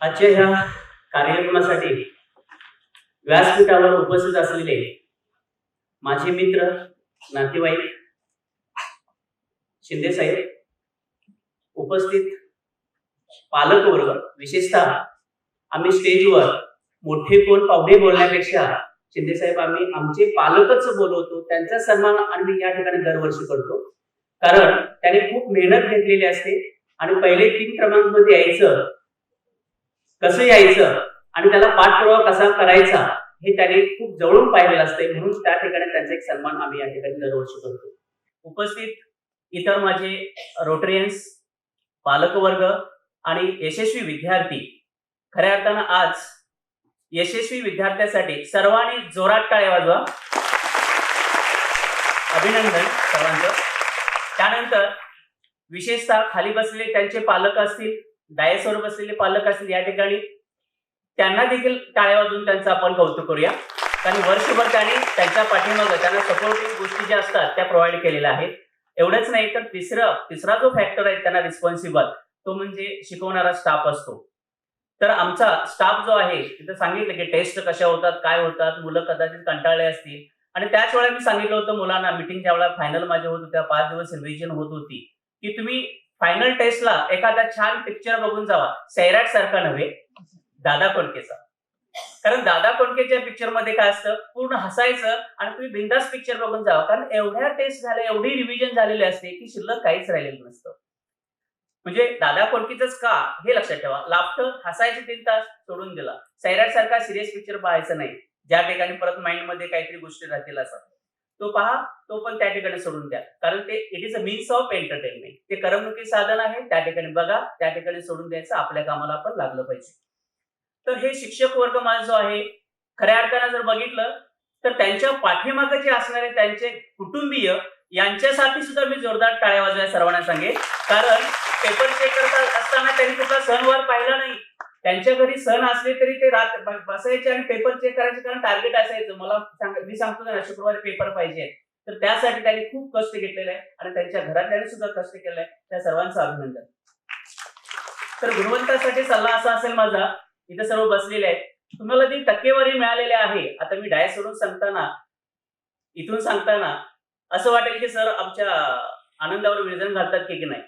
आजच्या ह्या कार्यक्रमासाठी व्यासपीठावर उपस्थित असलेले माझे मित्र, नातेवाईक, शिंदे साहेब, उपस्थित पालक वर्ग, विशेषतः आम्ही स्टेजवर मोठे कोण पाहुणे बोलण्यापेक्षा शिंदे साहेब आम्ही आमचे पालकच बोलवतो, त्यांचा सन्मान आम्ही या ठिकाणी दरवर्षी करतो. कारण त्याने खूप मेहनत घेतलेली असते आणि पहिले 3 क्रमांकामध्ये यायचं, कसं यायचं आणि त्याला पाठपुरावा कसा करायचा हे त्याने खूप जवळून पाहिलेलं असते. म्हणून त्या ठिकाणी त्यांचा एक सन्मान आम्ही या ठिकाणी दरवर्षी करतो. उपस्थित इतर माझे रोटरियन्स, पालकवर्ग आणि यशस्वी विद्यार्थी, खऱ्या अर्थानं आज यशस्वी विद्यार्थ्यासाठी सर्वांनी जोरात टाळ्या वाजवा. अभिनंदन सर्वांचं. त्यानंतर विशेषतः खाली बसलेले त्यांचे पालक असतील, डायसवर बसलेले पालक असतील, या ठिकाणी त्यांना देखील टाळ्या वाजवून त्यांचं आपण कौतुक करूया. कारण वर्षभर त्यांनी त्यांच्या पाठीमागं त्यांना सपोर्टिव्ह गोष्टी ज्या असतात त्या प्रोव्हाइड केलेल्या आहेत. एवढंच नाही तर तिसरा जो फॅक्टर आहे त्यांना रिस्पॉन्सिबल, तो म्हणजे शिकवणारा स्टाफ असतो. तर आमचा स्टाफ जो आहे तिथं सांगितलं की टेस्ट कशा होतात, काय होतात, मुलं कदाचित कंटाळले असतील. आणि त्याच वेळेला मी सांगितलं होतं मुलांना, मिटिंग ज्या वेळेला फायनल माझ्या होत होत्या, 5 दिवस रिव्हिजन होत होती, की तुम्ही फायनल टेस्टला एखादा छान पिक्चर बघून जावा. सैराट सारखा नव्हे, दादा कोंडकेचा. कारण दादा कोंडकेच्या पिक्चर मध्ये काय असतं, पूर्ण हसायचं आणि तुम्ही बिंदास पिक्चर बघून जावा. कारण एवढ्या टेस्ट झाल्या, एवढी रिव्हिजन झालेली असते की शिल्लक काहीच राहिलेलं नसतं. म्हणजे दादा कोंडकेचंच का हे लक्षात ठेवा. लाफ्टर, हसायचे 3 तास सोडून दिला. सैराट सारखा सिरियस पिक्चर पाहायचं नाही, ज्या ठिकाणी परत माइंड मध्ये काहीतरी गोष्टी राहतील असा तो पहा, तो पण त्या ठिकाणी सोडून द्या. कारण ते it is a means of entertainment. ते करमणुकी साधन आहे, त्या ठिकाणी बघा, त्या ठिकाणी सोडून द्यायचं. आपल्या कामाला पण लागलं पाहिजे. तर हे शिक्षक वर्ग माझा जो आहे, खऱ्या अर्थानं जर बघितलं तर त्यांच्या पाठीमागे जे असणारे त्यांचे कुटुंबीय यांच्यासाठी सुद्धा मी जोरदार टाळ्या वाजवायला सर्वांना सांगेन. कारण पेपर चेक करत असताना त्यांनी कुठला सणवार पाहिला नाही. त्यांच्या घरी सण असले तरी ते रात बसायचे आणि पेपर चेक करायचे. कारण टार्गेट असायचं, मी सांगतो ना शुक्रवारी पेपर पाहिजे. तर त्यासाठी त्यांनी खूप कष्ट घेतलेले आहे आणि त्यांच्या घरातल्यांनी सुद्धा कष्ट केले आहे. त्या सर्वांचं अभिनंदन. तर गुणवंतासाठी सल्ला असा असेल माझा, इथे सर्व बसलेले आहेत, तुम्हाला जी टक्केवारी मिळालेली आहे, आता मी डायसवरून सांगताना, इथून सांगताना असं वाटेल की सर आमच्या आनंदावर विरजण घालतात की नाही.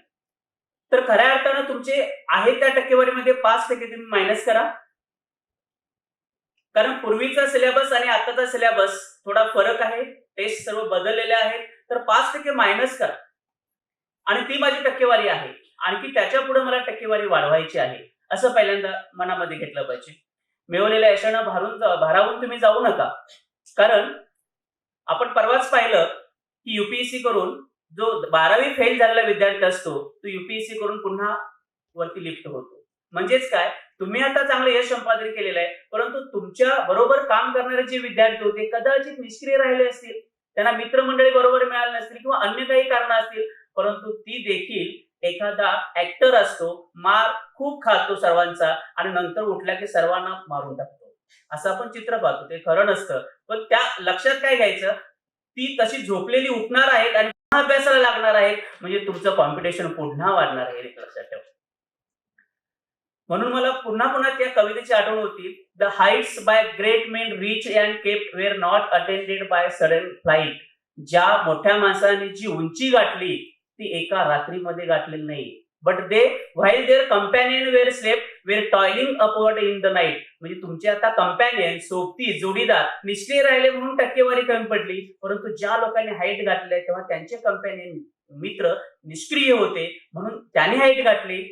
तर खऱ्या अर्थानं तुमचे आहे त्या टक्केवारीमध्ये 5% तुम्ही मायनस करा. कारण पूर्वीचा सिलेबस आणि आताचा सिलेबस थोडा फरक आहे, टेस्ट सर्व बदललेले आहेत. तर 5% मायनस करा आणि ती माझी टक्केवारी आहे. आणखी त्याच्या पुढे मला टक्केवारी वाढवायची आहे, असं पहिल्यांदा मनामध्ये घेतलं पाहिजे. मिळवलेल्या यशानं भारावून तुम्ही जाऊ नका. कारण आपण परवाच पाहिलं की युपीएससी करून जो 12वी फेल झालेला विद्यार्थी असतो, तो युपीएससी करून पुन्हा वरती लिफ्ट होतो. म्हणजेच काय, तुम्ही आता चांगलं यश संपादन केलेलं आहे, परंतु तुमच्या बरोबर काम करणारे जे विद्यार्थी होते कदाचित निष्क्रिय राहिले असतील, त्यांना मित्रमंडळी बरोबर मिळाले नसतील किंवा अन्य काही कारण असतील. परंतु ती देखील एखादा ऍक्टर असतो, मार खूप खातो सर्वांचा आणि नंतर उठला की सर्वांना मारून टाकतो, असं आपण चित्र पाहतो. ते खरं नसतं. पण त्या लक्षात काय घ्यायचं, ती तशी झोपलेली उठणार आहेत आणि पुन्हा अभ्यासाला लागणार आहेत. म्हणजे तुमचं कॉम्पिटिशन पुन्हा वाढणार आहे, हे लक्षात ठेवा. म्हणून मला पुन्हा त्या कवितेची आठवण होती. The heights by great men reach and kept were not attended by sudden flight. ज्या मोठ्या माणसांनी जी उंची गाठली ती एका रात्रीमध्ये गाठलेली नाही. But they while their companion were slept were toiling upward in the night. म्हणजे तुमचे आता कंपॅनियन, सोबती, जोडीदार निष्क्रिय राहिले म्हणून टक्केवारी कमी पडली. परंतु ज्या लोकांनी हाईट गाठली आहे तेव्हा त्यांचे कंपॅनियन, मित्र निष्क्रिय होते म्हणून त्यांनी हाईट गाठली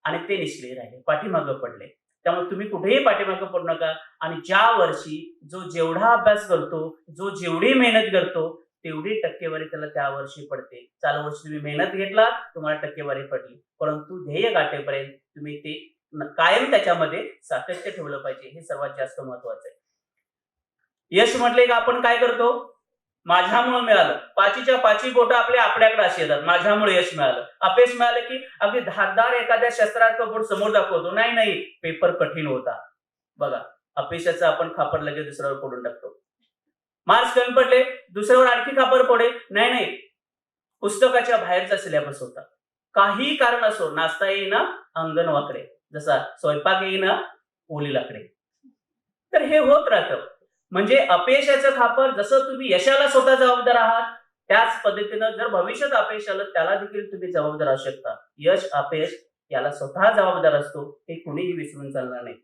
आणि ते निष्क्रिय राहिले, पाठीमागं पडले. त्यामुळे तुम्ही कुठेही पाठीमागं पडू नका. आणि ज्या वर्षी जो जेवढा अभ्यास करतो, जो जेवढी मेहनत करतो, तेवढी टक्केवारी त्याला त्या वर्षी पडते. चालू वर्षी तुम्ही मेहनत घेतला, तुम्हाला टक्केवारी पडली, परंतु ध्येय गाठेपर्यंत तुम्ही ते कायम त्याच्यामध्ये सातत्य ठेवलं पाहिजे. हे सर्वात जास्त महत्वाचं आहे. यश म्हटले का आपण काय करतो, माझ्यामुळे मिळालं. 5च्या 5 बोटं आपल्याकडे अशी येतात, माझ्यामुळे यश मिळालं. अपयश मिळालं की अगदी धारदार एखाद्या शस्त्राचं बोट समोर दाखवतो, नाही पेपर कठीण होता. बघा, अपयशाचं आपण खापर लगेच दुसऱ्यावर पडून टाकतो. मार्क्स कमी पडले, दुसऱ्यावर आणखी खापर पडे, नाही पुस्तकाच्या बाहेरचा सिलेबस होता. काही कारण असो, नाचता येईना अंगण वाकडे. जसा स्वयंपाक येईना ओली लाकडे. तर हे होत राहतं. म्हणजे अपयशाचं खापर जसं तुम्ही यशाला स्वतः जबाबदार आहात, त्याच पद्धतीनं जर भविष्यात अपयश आलं त्याला देखील तुम्ही जबाबदार असू शकता. यश अपयश याला स्वतः जबाबदार असतो, हे कुणीही विसरून चालणार नाही.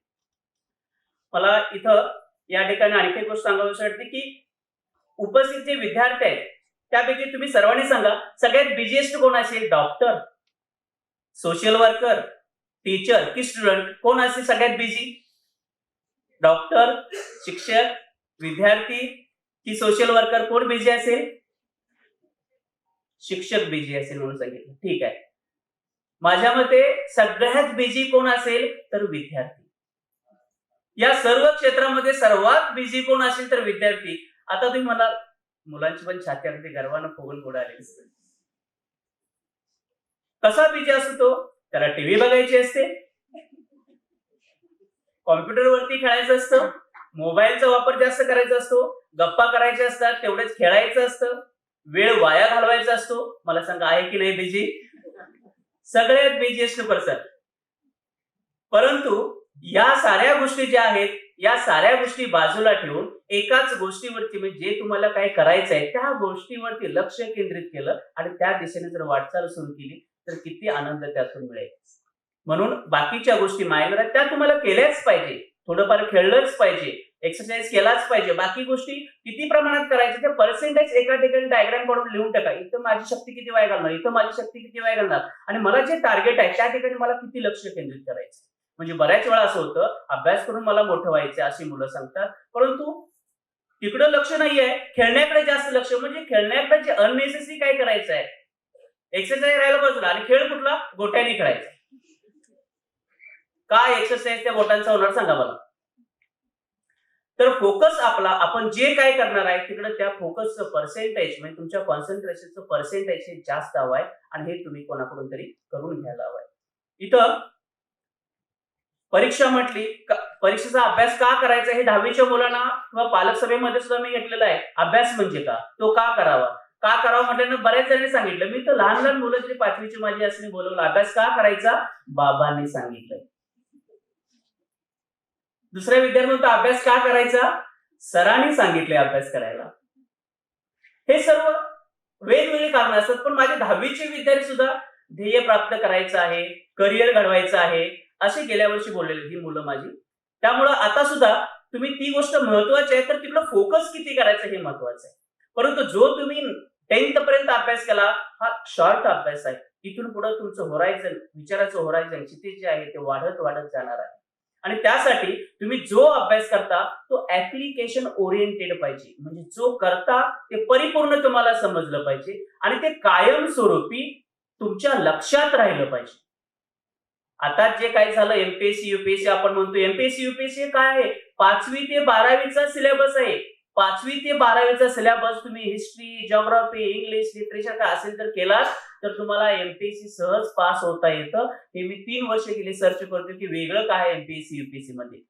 मला इथं या ठिकाणी आणखी एक गोष्ट सांगावीशी वाटते की उपस्थित जे विद्यार्थी आहेत त्यापैकी तुम्ही सर्वांनी सांगा, सगळ्यात बिझीएस्ट कोण असेल? डॉक्टर, सोशल वर्कर, टीचर की स्टुडंट? कोण असेल सगळ्यात बिझी? डॉक्टर, शिक्षक, विद्यार्थी की सोशल वर्कर? कोण बिझी असेल? शिक्षक बिझी असेल म्हणून सांगितलं. ठीक आहे. माझ्या मते सगळ्यात बिझी कोण असेल? तर विद्यार्थी. या सर्व क्षेत्रामध्ये सर्वात बिझी कोण असेल? तर विद्यार्थी. आता तुम्ही म्हणाल मुलांची पण छाती अगदी गर्वानं फुगून पुढे आलेली असते. कसा बिझी असतो तो? त्याला टीव्ही बघायची असते, कॉम्प्युटरवरती खेळायचं असतं, मोबाईलचा वापर जास्त करायचा असतो, गप्पा करायच्या असतात, तेवढेच खेळायचं असतं, वेळ वाया घालवायचा असतो. मला सांगा आहे की नाही बिझी? सगळ्यात बिझीएस्ट पर्सन. परंतु या साऱ्या गोष्टी ज्या आहेत, या साऱ्या गोष्टी बाजूला ठेवून एकाच गोष्टीवरती म्हणजे जे तुम्हाला काय करायचं आहे त्या गोष्टीवरती लक्ष केंद्रित केलं आणि त्या दिशेने जर वाटचाल सुरू केली तर किती आनंद त्यातून मिळेल. म्हणून बाकीच्या गोष्टी मायनर आहेत त्या तुम्हाला केल्याच पाहिजे, थोडंफार खेळलंच पाहिजे, एक्सरसाइज केलाच पाहिजे. बाकी गोष्टी किती प्रमाणात करायच्या ते पर्सेंटेज एका ठिकाणी डायग्राम काढून लिहून टाका. इथं माझी शक्ती किती वाया घालणार, इथं माझी शक्ती किती वाया घालणार आणि मला जे टार्गेट आहे त्या ठिकाणी मला किती लक्ष केंद्रित करायचं. म्हणजे बऱ्याच वेळा असं होतं अभ्यास करून मला मोठं व्हायचं अशी मुलं सांगतात, परंतु तिकडं लक्ष नाहीये, खेळण्याकडे जास्त लक्ष. म्हणजे खेळण्याकडे जे अननेसेसरी काय करायचं आहे, एक्सरसाइज राहायला बाजूला आणि खेळ कुठला? गोट्याने खेळायचा. काय एक्सरसाइज त्या गोट्यांचा होणार सांगा मला. तर फोकस आपला आपण जे काय करणार आहे तिकडे त्या फोकसचं पर्सेंटेज म्हणजे तुमच्या कॉन्सन्ट्रेशनचं पर्सेंटेज हे जास्त हवं आहे आणि हे तुम्ही कोणाकडून तरी करून घ्यायला हवंय. इथं परीक्षा म्हटली, परीक्षेचा अभ्यास का करायचा हे 10वीच्या मुलांना किंवा पालक सभेमध्ये सुद्धा मी घेतलेला आहे. अभ्यास म्हणजे का, तो का करावा, का करावा म्हटल्यानं बऱ्याच जणांनी सांगितलं. मी तर लहान लहान मुलं जी 5वीची माझी असणे बोलवलं, अभ्यास का करायचा? बाबांनी सांगितलं. दुसऱ्या विद्यार्थ्यांना अभ्यास का करायचा? सरांनी सांगितले अभ्यास करायला. हे सर्व वेगवेगळी कारणं असतात. पण माझे 10वीचे विद्यार्थी सुद्धा ध्येय प्राप्त करायचं आहे, करिअर घडवायचं आहे असे गेल्या वर्षी बोललेले ही मुलं माझी. त्यामुळं आता सुद्धा तुम्ही ती गोष्ट महत्वाची आहे तर तिकडं फोकस किती करायचं हे महत्वाचं आहे. परंतु जो तुम्ही 10th पर्यंत अभ्यास केला हा शॉर्ट अभ्यास आहे. इथून पुढे तुमचं होरायझन, विचाराचं होरायझन क्षितिज जे आहे ते वाढत वाढत जाणार आहे आणि त्यासाठी तुम्ही जो अभ्यास करता तो ऍप्लिकेशन ओरिएंटेड पाहिजे. म्हणजे जो करता ते परिपूर्ण तुम्हाला समजलं पाहिजे आणि ते कायमस्वरूपी तुमच्या लक्षात राहिलं पाहिजे. आता जे काय झालं एमपीएससी युपीएससी आपण म्हणतो, एमपीएससी युपीएससी काय आहे? 5वी ते 12वीचा सिलेबस आहे. 5वी ते 12वीचा सिलेबस तुम्ही हिस्ट्री, जिओग्राफी, इंग्लिश, लिटरेचर काय असेल तर केलात तर तुम्हाला एमपीएससी सहज पास होता येतं. हे मी 3 वर्ष गेली सर्च करतो की वेगळं काय एमपीएससी युपीएससी मध्ये.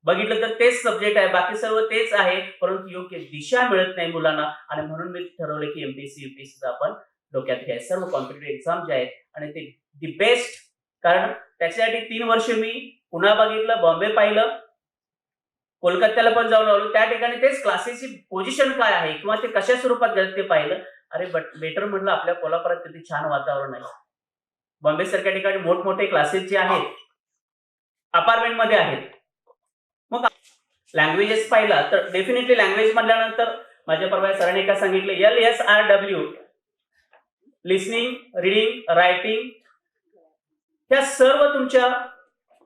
बघितलं तर तेच सब्जेक्ट आहे, बाकी सर्व तेच आहे, परंतु योग्य दिशा मिळत नाही मुलांना आणि म्हणून मी ठरवलं की एमपीएससी युपीएससी आपण डोक्यात घ्यायचं. सर्व कॉम्पिटिटिव्ह एक्झाम जे आहेत आणि ते दी बेस्ट, कारण त्याच्यासाठी 3 वर्ष मी पुन्हा बघितलं, बॉम्बे पाहिलं, कोलकात्याला पण जाऊन आलो. त्या ठिकाणी तेच क्लासेसची पोझिशन काय आहे किंवा ते कशा स्वरूपात ते पाहिलं. अरे बेटर म्हटलं आपल्या कोल्हापुरात किती छान वातावरण आहे. बॉम्बे सारख्या ठिकाणी मोठमोठे क्लासेस जे आहेत अपार्टमेंट मध्ये आहेत. मग लँग्वेजेस पाहिला तर डेफिनेटली लँग्वेज म्हटल्यानंतर माझ्या परवा सरांनी काय सांगितलं, LSRW लिसनिंग, रीडिंग, रायटिंग ह्या सर्व तुमच्या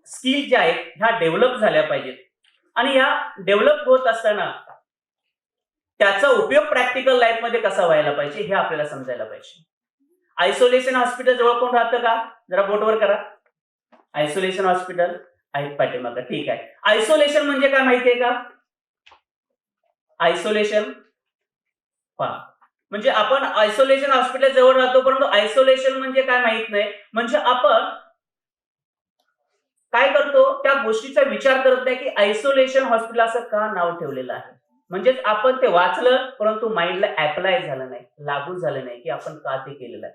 स्किल ज्या आहेत ह्या डेव्हलप झाल्या पाहिजेत आणि ह्या डेव्हलप होत असताना त्याचा उपयोग प्रॅक्टिकल लाईफ मध्ये कसा व्हायला पाहिजे हे आपल्याला समजायला पाहिजे. आयसोलेशन हॉस्पिटल जवळ कोण राहतं का? जरा बोटवर करा. आयसोलेशन हॉस्पिटल आहेत पाठीमागं. ठीक आहे. आयसोलेशन म्हणजे काय माहितीये का? आयसोलेशन म्हणजे आपण आयसोलेशन हॉस्पिटल जवळ राहतो, परंतु आयसोलेशन म्हणजे काय माहित नाही. म्हणजे आपण काय करतो त्या गोष्टीचा विचार करत नाही की आयसोलेशन हॉस्पिटल असं का नाव ठेवलेलं आहे. म्हणजेच आपण ते वाचलं परंतु माइंडला अप्लाय झालं नाही, लागू झालं नाही की आपण का ते केलेलं आहे.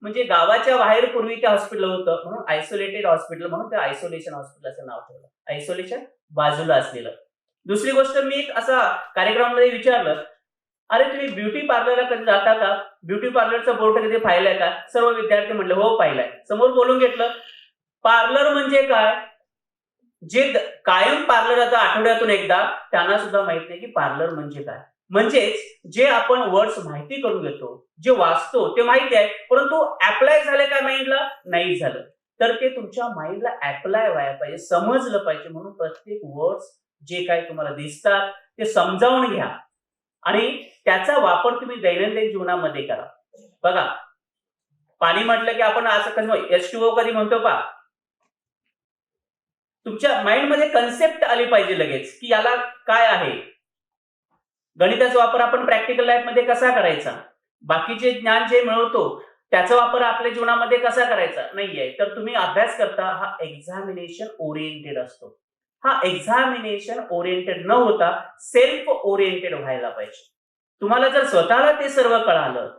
म्हणजे गावाच्या बाहेर पूर्वी ते हॉस्पिटल होतं म्हणून आयसोलेटेड हॉस्पिटल म्हणून ते आयसोलेशन हॉस्पिटल असं नाव ठेवलं. आयसोलेशन बाजूला असलेलं. दुसरी गोष्ट मी एक असा कार्यक्रमामध्ये विचारलं, अरे तुम्ही ब्युटी पार्लरला कधी जाता का? ब्युटी पार्लरचा बोर्ड कधी पाहिलाय का? सर्व विद्यार्थी म्हणले हो पाहिलाय. समोर बोलून घेतलं, पार्लर म्हणजे काय? जे कायम पार्लर आता आठवड्यातून एकदा त्यांना सुद्धा माहित नाही की पार्लर म्हणजे काय. म्हणजेच जे आपण वर्ड्स माहिती करून घेतो, जे वाचतो ते माहिती आहे, परंतु अप्लाय झाले का माइंडला? नाही झालं. तर ते तुमच्या माइंडला अप्लाय व्हायला पाहिजे, समजलं पाहिजे. म्हणून प्रत्येक वर्ड्स जे काही तुम्हाला दिसतात ते समजावून घ्या आणि त्याचा वापर तुम्ही दैनंदिन जीवनामध्ये करा. बघा, पाणी म्हटलं की आपण असं कसं H2O कधी म्हणतो पा, तुमच्या माइंडमध्ये कन्सेप्ट आली पाहिजे लगेच की याला काय आहे. गणिताचा वापर आपण प्रॅक्टिकल लाईफ मध्ये कसा करायचा, बाकीचे ज्ञान जे मिळवतो त्याचा वापर आपल्या जीवनामध्ये कसा करायचा नाहीये. तर तुम्ही अभ्यास करता हा एक्झामिनेशन ओरिएंटेड असतो. हा एक्झामिनेशन ओरिएंटेड न होता सेल्फ ओरिएंटेड व्हायला पाहिजे. तुम्हाला जर स्वतःला ते सर्व कळालं,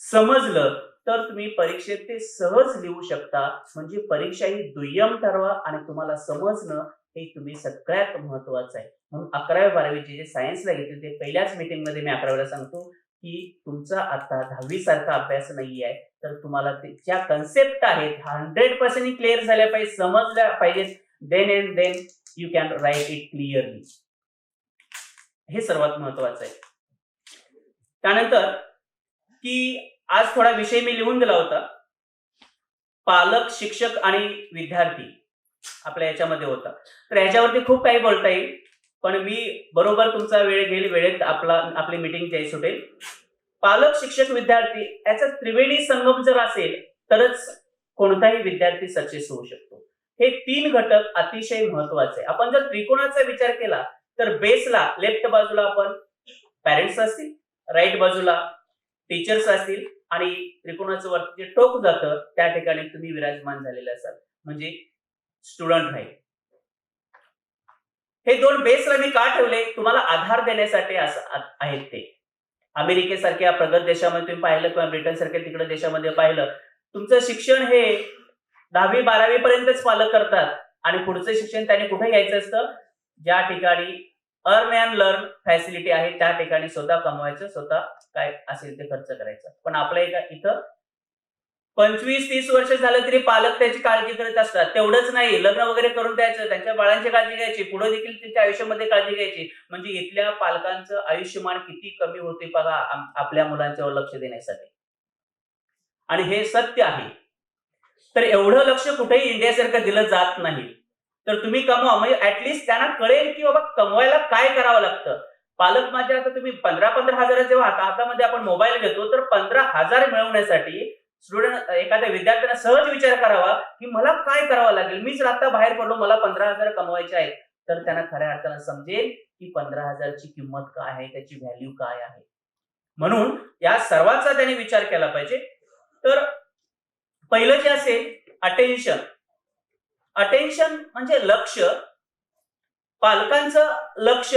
समजलं, तर तुम्ही परीक्षेत ते सहज लिहू शकता. म्हणजे परीक्षा ही दुय्यम ठरवा आणि तुम्हाला समजणं हे तुम्ही सगळ्यात महत्वाचं आहे. म्हणून 11वी-12वीचे जे सायन्सला घेतले ते पहिल्याच मीटिंगमध्ये मी 11वीला सांगतो की तुमचा आता 10वी सारखा अभ्यास नाही आहे. तर तुम्हाला ज्या कन्सेप्ट आहेत 100% क्लिअर झाल्या पाहिजे, समजल्या पाहिजेत. Then and then you can write it clearly. हे सर्वात महत्वाचं आहे. त्यानंतर की आज थोडा विषय मी लिहून दिला होता, पालक, शिक्षक आणि विद्यार्थी आपल्या याच्यामध्ये होता. तर याच्यावरती खूप काही बोलता येईल, पण मी बरोबर तुमचा वेळ घेईल, वेळेत आपली मीटिंग काही सुटेल. पालक, शिक्षक, विद्यार्थी याचा त्रिवेणी संगम जर असेल तरच कोणताही विद्यार्थी सक्सेस होऊ शकतो. हे 3 घटक अतिशय महत्वाचे आहे. आपण जर त्रिकोणाचा विचार केला तर बेसला लेफ्ट बाजूला आपण पॅरेंट्स असतील, राईट बाजूला टीचर्स असतील आणि त्रिकोणाचं वरती जे टोक जातं त्या ठिकाणी तुम्ही विराजमान झालेले असाल, म्हणजे स्टुडंट राहील. हे 2 बेसला मी का ठेवले? तुम्हाला आधार देण्यासाठी असं आहेत ते. अमेरिकेसारख्या प्रगत देशामध्ये तुम्ही पाहिलं किंवा ब्रिटन सारख्या तिकडे देशामध्ये पाहिलं, तुमचं शिक्षण हे 10वी-12वी पर्यंतच पालक करतात आणि पुढचं शिक्षण त्यांनी कुठे घ्यायचं असतं? ज्या ठिकाणी अर्न अँड लर्न फॅसिलिटी आहे त्या ठिकाणी स्वतः कमवायचं, स्वतः काय असेल ते खर्च करायचं. पण आपल्या इथं 25-30 वर्ष झालं तरी पालक त्याची काळजी करत असतात. तेवढंच नाही, लग्न वगैरे करून द्यायचं, त्यांच्या बाळांची काळजी घ्यायची, पुढे देखील त्यांच्या आयुष्यामध्ये काळजी घ्यायची. म्हणजे इथल्या पालकांचं आयुष्यमान किती कमी होते बघा आपल्या मुलांच्यावर लक्ष देण्यासाठी. आणि हे सत्य आहे. तर एवढं लक्ष कुठेही इंडियासारखं दिलं जात नाही. तर तुम्ही कमवा, म्हणजे ऍटलिस्ट त्यांना कळेल की बाबा कमवायला काय करावं लागतं. पालक माझ्या आता तुम्ही 15-15 हजार जेव्हा हातामध्ये आपण मोबाईल घेतो तर 15,000 मिळवण्यासाठी स्टुडंट एखाद्या विद्यार्थ्यांना सहज विचार करावा की मला काय करावं लागेल. मी जर आता बाहेर पडलो, मला 15,000 कमवायचे आहेत, तर त्यांना खऱ्या अर्थानं समजेल की 15,000ची किंमत काय आहे, त्याची व्हॅल्यू काय आहे. म्हणून या सर्वांचा त्यांनी विचार केला पाहिजे. तर पहिलं जे असेल अटेन्शन. अटेन्शन म्हणजे लक्ष. पालकांचं लक्ष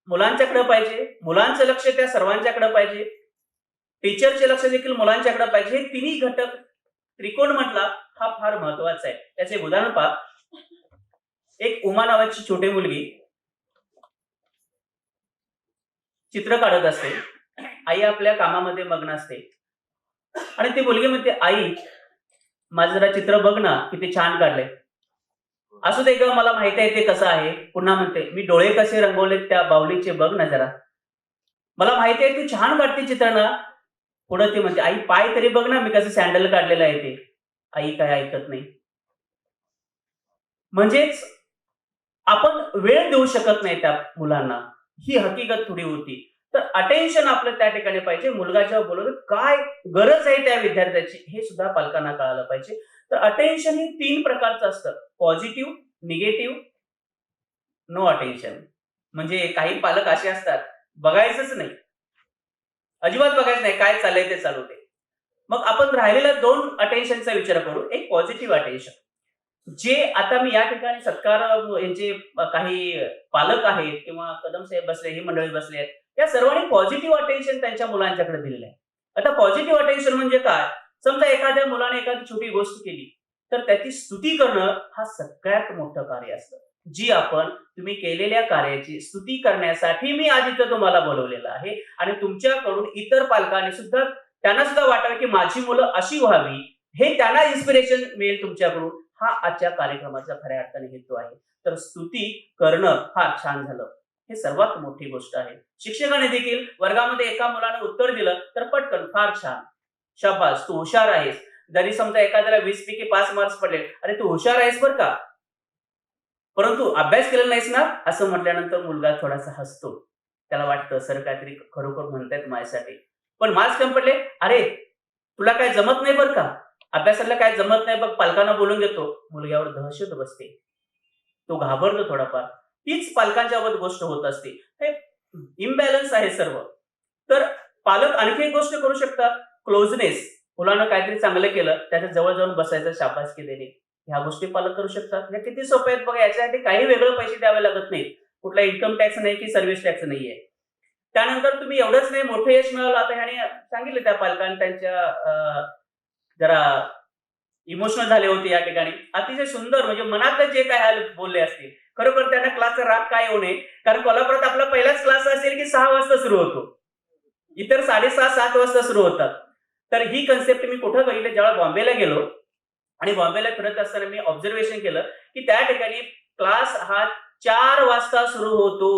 मुलांच्याकडे पाहिजे, मुलांचं लक्ष त्या सर्वांच्याकडे पाहिजे, टीचरचे लक्ष देखील मुलांच्याकडे पाहिजे. हे तिन्ही घटक त्रिकोण म्हटला हा फार महत्वाचा आहे. त्याचे उदाहरण पहा. एक उमा नावाची छोटी मुलगी चित्र काढत असते. आई आपल्या कामामध्ये मग्न असते आणि ती मुलगी म्हणते, आई माझं जरा चित्र बघ ना, किती छान काढलंय. असू दे ग, मला माहिती आहे ते कसं आहे. पुन्हा म्हणते, मी डोळे कसे रंगवलेत त्या बाहुलीचे बघ ना जरा, मला माहिती आहे तू छान काढते चित्र ना. पुढे ती म्हणते, आई पाय तरी बघ ना, मी कसं सँडल काढलेलं आहे ते. आई काय ऐकत नाही. म्हणजेच आपण वेळ देऊ शकत नाही त्या मुलांना, ही हकीकत थोडी होती. तर अटेन्शन आपलं त्या ठिकाणी पाहिजे. मुलगा जेव्हा बोलतो काय गरज आहे त्या विद्यार्थ्याची हे सुद्धा पालकांना कळायला पाहिजे. तर अटेन्शन हे 3 प्रकारचं असतं, पॉझिटिव्ह, निगेटिव्ह, नो अटेन्शन. म्हणजे काही पालक असे असतात बघायचंच नाही, अजिबात बघायचं नाही, काय चाललंय ते चालू दे. मग आपण राहिलेल्या 2 अटेन्शनचा विचार करू. एक पॉझिटिव्ह अटेन्शन, जे आता मी या ठिकाणी सत्कार यांचे काही पालक आहेत किंवा कदम साहेब बसले, ही मंडळी बसले आहेत, या सर्वांनी पॉझिटिव्ह अटेन्शन त्यांच्या मुलांच्याकडे दिलेलं आहे. आता पॉझिटिव्ह अटेन्शन म्हणजे काय? समजा एखाद्या मुलाने एखादी छोटी गोष्ट केली तर त्याची स्तुती करणं हा सगळ्यात मोठं कार्य असतं. जी आपण तुम्ही केलेल्या कार्याची स्तुती करण्यासाठी मी आज इथं तुम्हाला बोलवलेलं आहे आणि तुमच्याकडून इतर पालकांनी सुद्धा त्यांना सुद्धा वाटावं की माझी मुलं अशी व्हावी, हे त्यांना इन्स्पिरेशन मिळेल तुमच्याकडून. हा आजच्या कार्यक्रमाचा खऱ्या अर्थाने हेतू आहे. तर स्तुती करणं हा छान झालं, हे सर्वात मोठी गोष्ट आहे. शिक्षकाने देखील वर्गामध्ये एका मुलाने उत्तर दिलं तर पटकन फार छान, शाबास, तू हुशार आहेस. जरी समजा एखाद्याला 20 पैकी 5 मार्क्स पडले, अरे तू हुशार आहेस बरं का, परंतु अभ्यास केलेला नाहीस ना, असं म्हटल्यानंतर मुलगा थोडासा हसतो. त्याला वाटतं सर काहीतरी खरोखर म्हणतायत माझ्यासाठी. पण मार्क्स कमी पडले, अरे तुला काय जमत नाही बरं का, अभ्यासाला काय जमत नाही बघ, पालकांना बोलून घेतो. मुलग्यावर दहशत बसते, तो घाबरतो थोडाफार. हीच पालकांच्या बाबत गोष्ट होत असते. हे इम्बॅलन्स आहे सर्व. तर पालक आणखी एक गोष्ट करू शकतात, क्लोजनेस. मुलानं काहीतरी चांगलं केलं, त्याच्या जवळ जाऊन बसायचं, शाबासकी देणे. ह्या गोष्टी पालक करू शकतात. या किती सोपे आहेत बघा. याच्यासाठी काही वेगळे पैसे द्यावे लागत नाही. कुठला इन्कम टॅक्स नाही की सर्व्हिस टॅक्स नाहीये. त्यानंतर तुम्ही एवढंच नाही, मोठं यश मिळवलं. आता ह्याने सांगितलं त्या पालकांनी त्यांच्या जरा इमोशनल झाले होते या ठिकाणी. अतिशय सुंदर, म्हणजे मनातलं जे काय हाल बोलले असतील. खरोखर त्यांना क्लासचा राग काय येऊ नये, कारण कोल्हापुरात आपला पहिलाच क्लास असेल की 6 वाजता सुरू होतो, इतर 6:30-7 वाजता सुरू होतात. तर ही कन्सेप्ट मी कुठं बघितली, जेव्हा बॉम्बेला गेलो आणि बॉम्बेला फिरत असताना मी ऑब्झर्वेशन केलं की त्या ठिकाणी क्लास हा 4 वाजता सुरू होतो.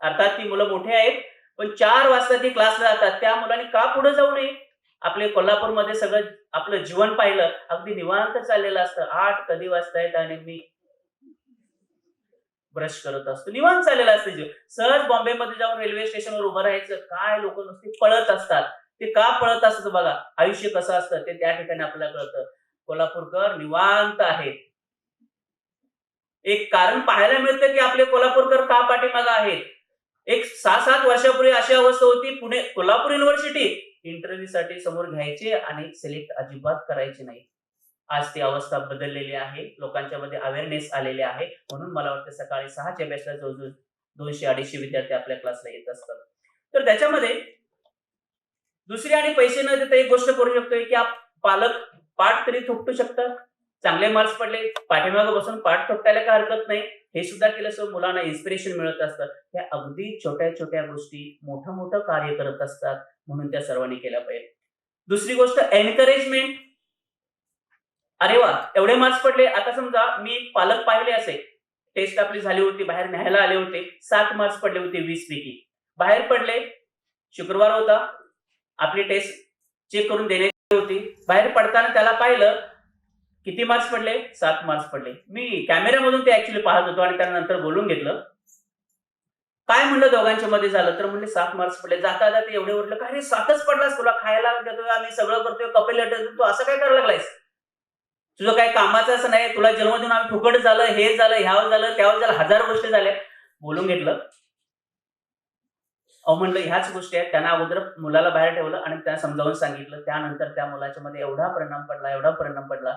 अर्थात ती मुलं मोठी आहेत, पण 4 वाजता ती क्लासला जातात. त्या मुलांनी का पुढे जाऊ नये? आपले कोल्हापूरमध्ये सगळं आपलं जीवन पाहिलं, अगदी निवांत चाललेलं असतं. 8 कधी वाजतायत आणि मी ब्रश करत असतो, निवांत चाललेलं असतं जीवन. सहज बॉम्बेमध्ये जाऊन रेल्वे स्टेशनवर उभं राहायचं. काय लोक नुसते पळत असतात. ते का पळत असतं बघा, आयुष्य कसं असतं ते त्या ठिकाणी आपल्याला कळतं. कोल्हापूरकर निवांत आहेत. एक कारण पाहायला मिळतं की आपले कोल्हापूरकर का पाठीमागे आहेत. एक 6-7 वर्षापूर्वी अशी अवस्था होती, पुणे कोल्हापूर युनिव्हर्सिटी इंटरव्ह्यू साठी समोर घ्यायचे आणि सिलेक्ट अजिबात करायचे नाही. आज ती अवस्था बदललेली आहे. लोकांच्या मध्ये अवेअरनेस आलेले आहे. म्हणून मला वाटतं सकाळी 6च्या बॅचला जवळजवळ 200-250 विद्यार्थी आपल्या क्लासला येत असतात. तर त्याच्यामध्ये दुसरी आणि पैसे न देता एक गोष्ट करू शकतोय की पालक पाठ तरी थोपटू शकतात. चांगले मार्क्स पडले, पाठीमागे बसून पाठ थोपटायला काय हरकत नाही. हे सुद्धा केलं असं मुलांना इन्स्पिरेशन मिळत असतं. ह्या अगदी छोट्या छोट्या गोष्टी मोठं मोठं कार्य करत असतात, म्हणून त्या सर्वांनी केल्या पाहिजे. दुसरी गोष्ट एनकरेजमेंट. अरे वा, एवढे मार्क्स पडले. आता समजा मी पालक पाहिले असे, टेस्ट आपली झाली होती, बाहेर न्यायला आले होते, 7 मार्क्स पडले होते 20 पैकी. बाहेर पडले, शुक्रवार होता, आपली टेस्ट चेक करून देण्याची होती. बाहेर पडताना त्याला पाहिलं, किती मार्क्स पडले? 7 मार्क्स पडले. मी कॅमेऱ्यामधून ते ऍक्च्युअली पाहत होतो आणि त्यानंतर बोलून घेतलं. काय म्हणलं दोघांच्या मध्ये झालं, तर म्हणले 7 मार्क्स पडले. जाता जाता एवढे ओरडलं, काय रे 7च पडलास, तुला खायला देतोय आम्ही, सगळं करतोय, कपडे लेटर, तू असं काय करायला लागलायस? तुझं काय कामाचं असं नाही, तुला जन्म देऊन आम्ही फुकट झालं, हे झालं, ह्यावर झालं, त्यावर झालं, 1000 गोष्टी झाल्या. बोलून घेतलं. अहो म्हणलं ह्याच गोष्टी आहेत. त्यांना अगोदर मुलाला बाहेर ठेवलं आणि त्यांना समजावून सांगितलं. त्यानंतर त्या मुलाच्या मध्ये एवढा परिणाम पडला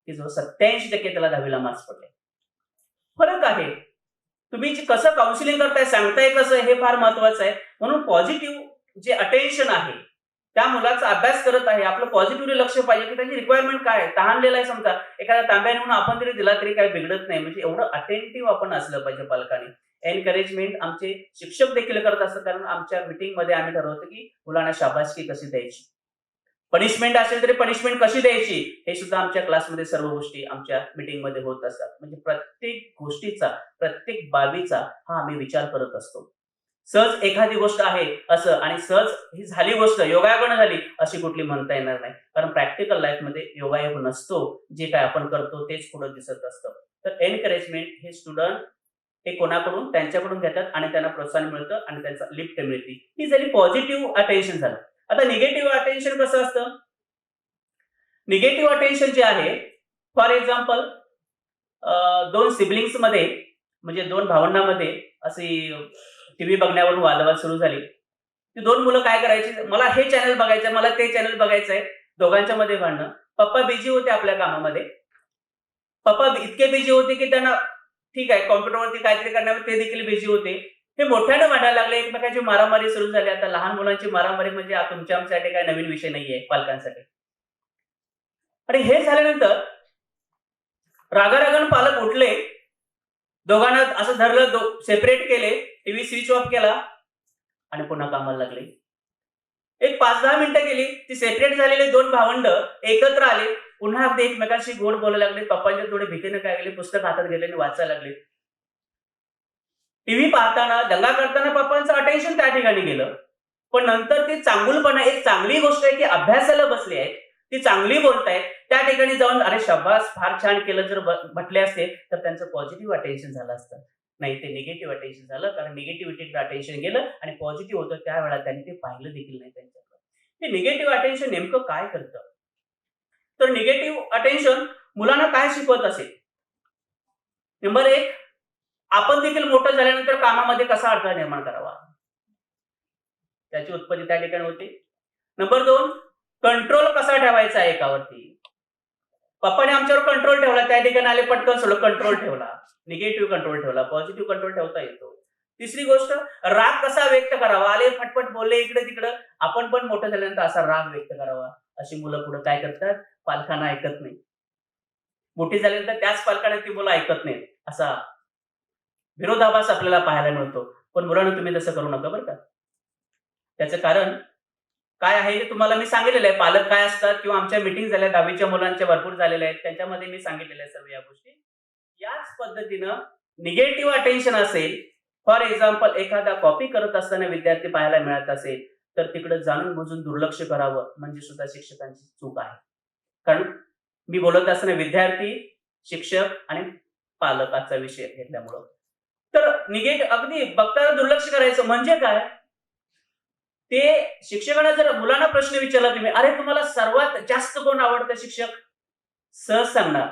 की जो 87% त्याला 10वीला मार्क्स पडले. फरक आहे. तुम्ही कसं काउन्सिलिंग करताय, सांगताय कसं, हे फार महत्वाचं आहे. म्हणून पॉझिटिव्ह जे अटेन्शन आहे, त्या मुलाचा अभ्यास करत आहे, आपलं पॉझिटिव्हली लक्ष पाहिजे की त्याची रिक्वायरमेंट काय आहे. तहानलेला आहे समजा, एखाद्या तांब्याने म्हणून आपण तरी दिला तरी काही बिघडत नाही. म्हणजे एवढं अटेंटिव्ह आपण असलं पाहिजे पालकांनी. एनकरेजमेंट आमचे शिक्षक देखील करत असतात, कारण आमच्या मीटिंगमध्ये आम्ही ठरवतो की मुलांना शाबासकी कशी द्यायची, पनिशमेंट असेल तरी पनिशमेंट कशी द्यायची, हे सुद्धा आमच्या क्लासमध्ये सर्व गोष्टी आमच्या मीटिंगमध्ये होत असतात. म्हणजे प्रत्येक गोष्टीचा, प्रत्येक बाबीचा हा आम्ही विचार करत असतो. सहज एखादी गोष्ट आहे असं आणि सहज ही झाली गोष्ट योगायोगानं झाली अशी कुठली म्हणता येणार नाही, कारण प्रॅक्टिकल लाईफमध्ये योगायोग नसतो. जे काय आपण करतो तेच पुढे दिसत असतं. तर एनकरेजमेंट हे स्टुडंट हे कोणाकडून, त्यांच्याकडून घेतात आणि त्यांना प्रोत्साहन मिळतं आणि त्यांचा लिफ्ट मिळते. ही झाली पॉझिटिव्ह अटेन्शन झालं. आता निगेटिव्ह अटेन्शन कसं असतं? निगेटिव्ह अटेन्शन जे आहे, फॉर एक्झाम्पल 2 सिबलिंग्स मध्ये, म्हणजे 2 भावंडांमध्ये अशी टीव्ही बघण्यावरून वादवाद सुरू झाली. ती 2 मुलं काय करायची, मला हे चॅनल बघायचंय, मला ते चॅनल बघायचंय. दोघांच्या मध्ये भांडणं. पप्पा बिझी होते आपल्या कामामध्ये. पप्पा इतके बिझी होते की त्यांना ठीक आहे, कॉम्प्युटरवरती काहीतरी करण्यावर ते देखील बिझी होते. हे मोठ्याने वाढायला लागले, एकमेकांची मारामारी सुरू झाली. आता लहान मुलांची मारामारी म्हणजे तुमच्या आमच्यासाठी काही नवीन विषय नाहीये पालकांसाठी. आणि हे झाल्यानंतर रागारागाने पालक उठले, दोघांना असं धरलं, सेपरेट केले, टीव्ही स्विच ऑफ केला आणि पुन्हा कामाला लागले. एक 5-10 मिनिटं गेली, ती सेपरेट झालेली दोन भावंड एकत्र आले, पुन्हा अगदी एकमेकांशी गोड बोलायला लागले. पप्पांच्या थोडे भीतीने काय गेले, पुस्तक हातात घेतले आणि वाचायला लागले. टीव्ही पाहताना, दंगा करताना पप्पांचं अटेन्शन त्या ठिकाणी गेलं. पण नंतर ते चांगुलपणा, एक चांगली गोष्ट आहे की अभ्यासाला बसले आहेत, ती चांगली बोलतायत, त्या ठिकाणी जाऊन अरे शाबास फार छान केलं जर म्हटले असते तर त्यांचं पॉझिटिव्ह अटेन्शन झालं असतं. नाही, ते निगेटिव्ह अटेन्शन झालं, कारण निगेटिव्हिटीकडे अटेन्शन गेलं आणि पॉझिटिव्ह होतं त्यावेळेला त्यांनी ते पाहिलं देखील नाही त्यांच्याकडे. हे निगेटिव्ह अटेन्शन नेमकं काय करतं? तर निगेटिव्ह अटेन्शन मुलांना काय शिकवत असेल? नंबर 1, आपण देखील मोठं झाल्यानंतर कामामध्ये कसा अडथळा निर्माण करावा, त्याची उत्पत्ती त्या ठिकाणी होते. नंबर 2, कंट्रोल कसा ठेवायचा एकावरती. पप्पाने आमच्यावर कंट्रोल ठेवला, त्या ठिकाणी आले पटकन सोडलं, कंट्रोल ठेवला. निगेटिव्ह कंट्रोल ठेवला, पॉझिटिव्ह कंट्रोल ठेवता येतो. तिसरी गोष्ट, राग कसा व्यक्त करावा. आले फटफट बोलले इकडे तिकडं, आपण पण मोठं झाल्यानंतर असा राग व्यक्त करावा. अशी मुलं पुढे काय करतात, पालकांना ऐकत नाही. मोठी झाल्यानंतर त्याच पालकांना ती मुलं ऐकत नाहीत, असा विरोधाभास आपल्याला पाहायला मिळतो. पण मुलांना तुम्ही तसं करू नका बरं का. त्याचं कारण काय आहे ते तुम्हाला मी सांगितलेलं आहे. पालक काय असतात किंवा आमच्या मीटिंग झाल्या 10वीच्या मुलांच्या भरपूर झालेल्या आहेत, त्यांच्यामध्ये मी सांगितलेल्या आहेत सर्व या गोष्टी. याच पद्धतीनं निगेटिव्ह अटेन्शन असेल, फॉर एक्झाम्पल एखादा कॉपी करत असताना विद्यार्थी पाहायला मिळत असेल तर तिकडे जाणून बुजून दुर्लक्ष करावं म्हणजे सुद्धा शिक्षकांची चूक आहे. कारण मी बोलत असताना विद्यार्थी, शिक्षक आणि पालकाचा विषय घेतल्यामुळं. तर निगेटिव्ह अगदी बघताना दुर्लक्ष करायचं म्हणजे काय, ते शिक्षकांना जर मुलांना प्रश्न विचारला तुम्ही, अरे तुम्हाला सर्वात जास्त कोण आवडतं शिक्षक, सहज सांगणार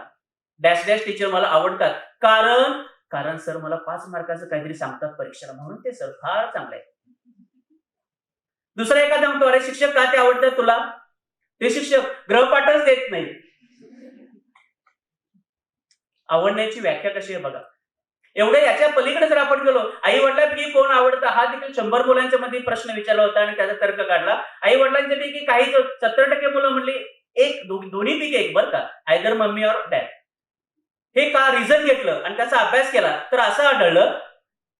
डॅश डॅश टीचर मला आवडतात, कारण सर मला 5 मार्काचं काहीतरी सांगतात परीक्षेला, म्हणून ते सर फार चांगले आहे. दुसरा एखादा म्हणतो, अरे शिक्षक का ते आवडतात तुला, ते शिक्षक ग्रहपाठच देत नाही. आवडण्याची व्याख्या कशी आहे बघा. एवढे याच्या पलीकडे जर आपण गेलो, आई वडिलांपैकी कोण आवडतं हा देखील 100 मुलांच्या मध्ये प्रश्न विचारला होता आणि त्याचा तर्क काढला. आई वडिलांच्या पैकी काही 70% मुलं म्हणली एक, दोन्हीपैकी एक बरं का, आयदर मम्मी और डॅड. हे का रिझन घेतलं आणि त्याचा अभ्यास केला तर असं आढळलं,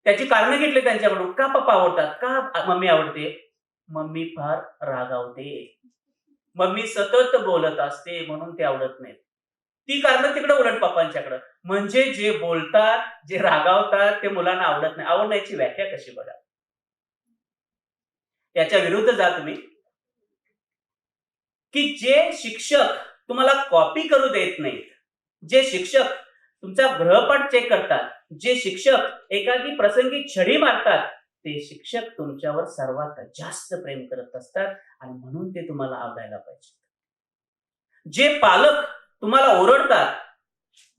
त्याची कारणं घेतली त्यांच्याकडून, का पप्पा आवडतात, का मम्मी आवडते. मम्मी फार रागावते, मम्मी सतत बोलत असते म्हणून ते आवडत नाहीत. ती कारणं तिकडे उलट पप्पांच्याकडे. म्हणजे जे बोलतात, जे रागावतात ते मुलांना आवडत नाही. आवडण्याची व्याख्या कशी बघा. याच्या विरुद्ध जा तुम्ही, की जे शिक्षक तुम्हाला कॉपी करू देत नाहीत, जे शिक्षक तुमचा गृहपाठ चेक करतात, जे शिक्षक एखादी प्रसंगी छडी मारतात, ते शिक्षक तुमच्यावर सर्वात जास्त प्रेम करत असतात आणि म्हणून ते तुम्हाला आवडायला पाहिजे. जे पालक तुम्हाला ओरडतात,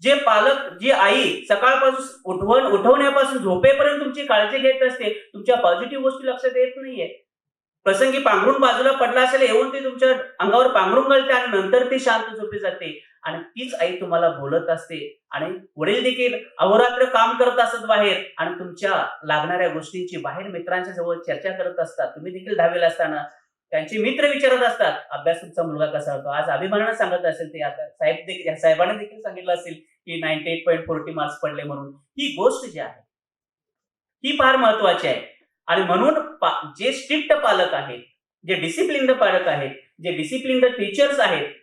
जे पालक, जी आई सकाळपासून उठवण्यापासून झोपेपर्यंत तुमची काळजी घेत असते, तुमच्या पॉझिटिव्ह गोष्टी लक्षात येत नाहीये. प्रसंगी पांघरून बाजूला पडला असेल, येऊन ती तुमच्या अंगावर पांघरून घालते आणि नंतर ती शांत झोपी जाते. आणि तीच आई तुम्हाला बोलत असते आणि वडील देखील अहोरात्र काम करत असत बाहेर आणि तुमच्या लागणाऱ्या गोष्टींची बाहेर मित्रांच्या जवळ चर्चा करत असतात. तुम्ही देखील 10वीला असताना त्यांचे मित्र विचारत असतात, अभ्यास तुमचा मुलगा कसा होतो. आज अभिमानानं सांगत असेल ते, आता साहेबांनी देखील सांगितलं असेल की 98.40 मार्क्स पडले म्हणून. ही गोष्ट जी आहे ही फार महत्वाची आहे. आणि म्हणून जे स्ट्रिक्ट पालक आहेत, जे डिसिप्लिन्ड पालक आहेत, जे डिसिप्लिन्ड टीचर्स आहेत,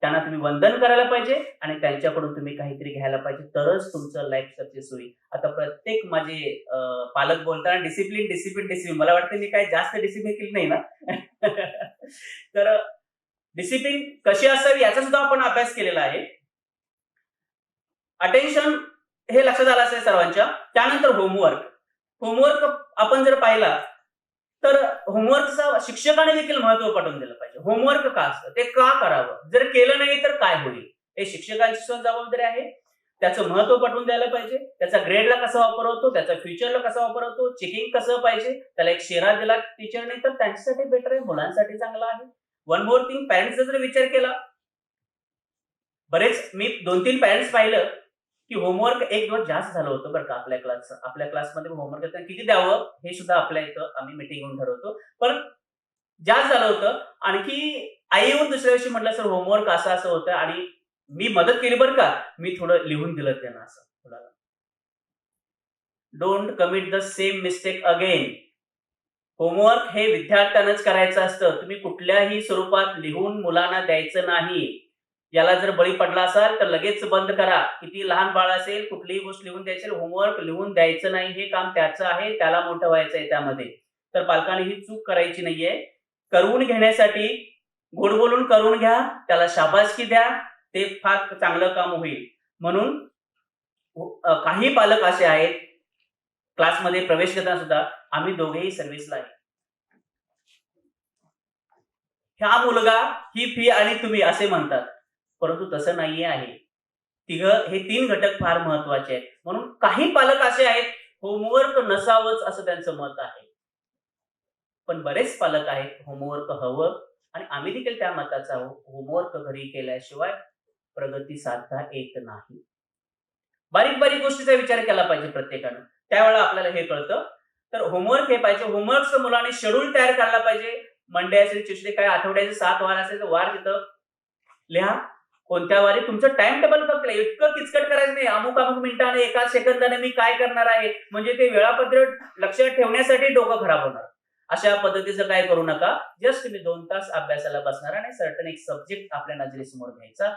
त्यांना तुम्ही वंदन करायला पाहिजे आणि त्यांच्याकडून तुम्ही काहीतरी घ्यायला पाहिजे, तरच तुमचं लाईफ सक्सेस होईल. आता प्रत्येक माझे पालक बोलताना डिसिप्लिन, मला वाटतं मी काही जास्त डिसिप्लिन केली नाही ना. तर डिसिप्लिन कशी असावी याचा सुद्धा आपण अभ्यास केलेला आहे. अटेन्शन हे लक्षात आलं असेल सर्वांच्या. त्यानंतर होमवर्क आपण जर पाहिला तर होमवर्कचं शिक्षकाने देखील महत्व पटवून दिलं पाहिजे. होमवर्क का असतं, ते का करावं, जर केलं नाही तर काय होईल, हे शिक्षकांची सुद्धा जबाबदारी आहे. त्याचं महत्व पटवून द्यायला पाहिजे. त्याचा ग्रेडला कसा वापर होतो, त्याचा फ्युचरला कसा वापर होतो, चेकिंग कसं पाहिजे, त्याला एक शेरा दिला टीचरने तर त्यांच्यासाठी बेटर आहे, मुलांसाठी चांगला आहे. वन मोर थिंग, पॅरेंट्सचा जर विचार केला, बरेच मी 2-3 पॅरेंट्स पाहिलं की होमवर्क एक दिवस जास्त झालं होतं बरं का आपल्या क्लासचं. आपल्या क्लासमध्ये होमवर्क किती द्यावं हे सुद्धा आपल्या इथं आम्ही मीटिंग घेऊन ठरवतो. पण जास्त झालं होतं. आणखी आई येऊन दुसऱ्या दिवशी म्हटलं, "सर होमवर्क असं-असं होतं" आणि मी मदत केली बरं का. मी थोडं लिहून दिलं त्यांना असं मुलाला. Don't commit the same mistake again. Homework हे विद्यार्थ्यांनाच करायचं असतं. तुम्ही कुठल्याही स्वरूपात लिहून मुलांना द्यायचं नाही. याला जर बळी पडला असाल तर लगेच बंद करा. किती लहान बाळ असेल, कुठलीही गोष्ट लिहून द्यायची, होमवर्क लिहून द्यायचं नाही. हे काम त्याचं आहे, त्याला मोठं व्हायचंय त्यामध्ये. तर पालकांनी ही चूक करायची नाहीये. करून घेण्यासाठी गोड बोलून करून घ्या, त्याला शाबासकी द्या, ते फार चांगलं काम होईल. म्हणून काही पालक असे आहेत, क्लासमध्ये प्रवेश करताना सुद्धा आम्ही दोघेही सर्व्हिसला आहे. हा मुलगा, ही फी आणि तुम्ही असे म्हणतात. परंतु तसं नाहीये आहे. हे 3 घटक फार महत्वाचे आहेत. म्हणून काही पालक असे आहेत, होमवर्क नसावंच असं त्यांचं मत आहे. पण बरेच पालक आहेत, होमवर्क हवं आणि आम्ही देखील त्या मताचा आहोत. होमवर्क घरी केल्याशिवाय प्रगती साधता येत नाही. बारीक-बारीक गोष्टीचा विचार केला पाहिजे प्रत्येकानं. त्यावेळेला आपल्याला हे कळतं. तर होमवर्क हे पाहिजे. होमवर्कचं मुलांनी शेड्यूल तयार करायला पाहिजे. मंडे असेल, ट्युसडे काय आठवड्याचे 7 वार असेल तर वार तिथं लिहा. कोणत्या वारी तुमचं टाइम टेबल फक्त इतकं किचकट करायचं नाही. अमुक-अमुक मिनिटाने, एका सेकंदाने मी काय करणार आहे. म्हणजे ते वेळापत्रक लक्षात ठेवण्यासाठी डोकं खराब होणार. अशा पद्धतीचं काय करू नका. जस्ट तुम्ही 2 तास अभ्यासाला बसणार आणि सर्टन एक सब्जेक्ट आपल्या नजरेसमोर घ्यायचा.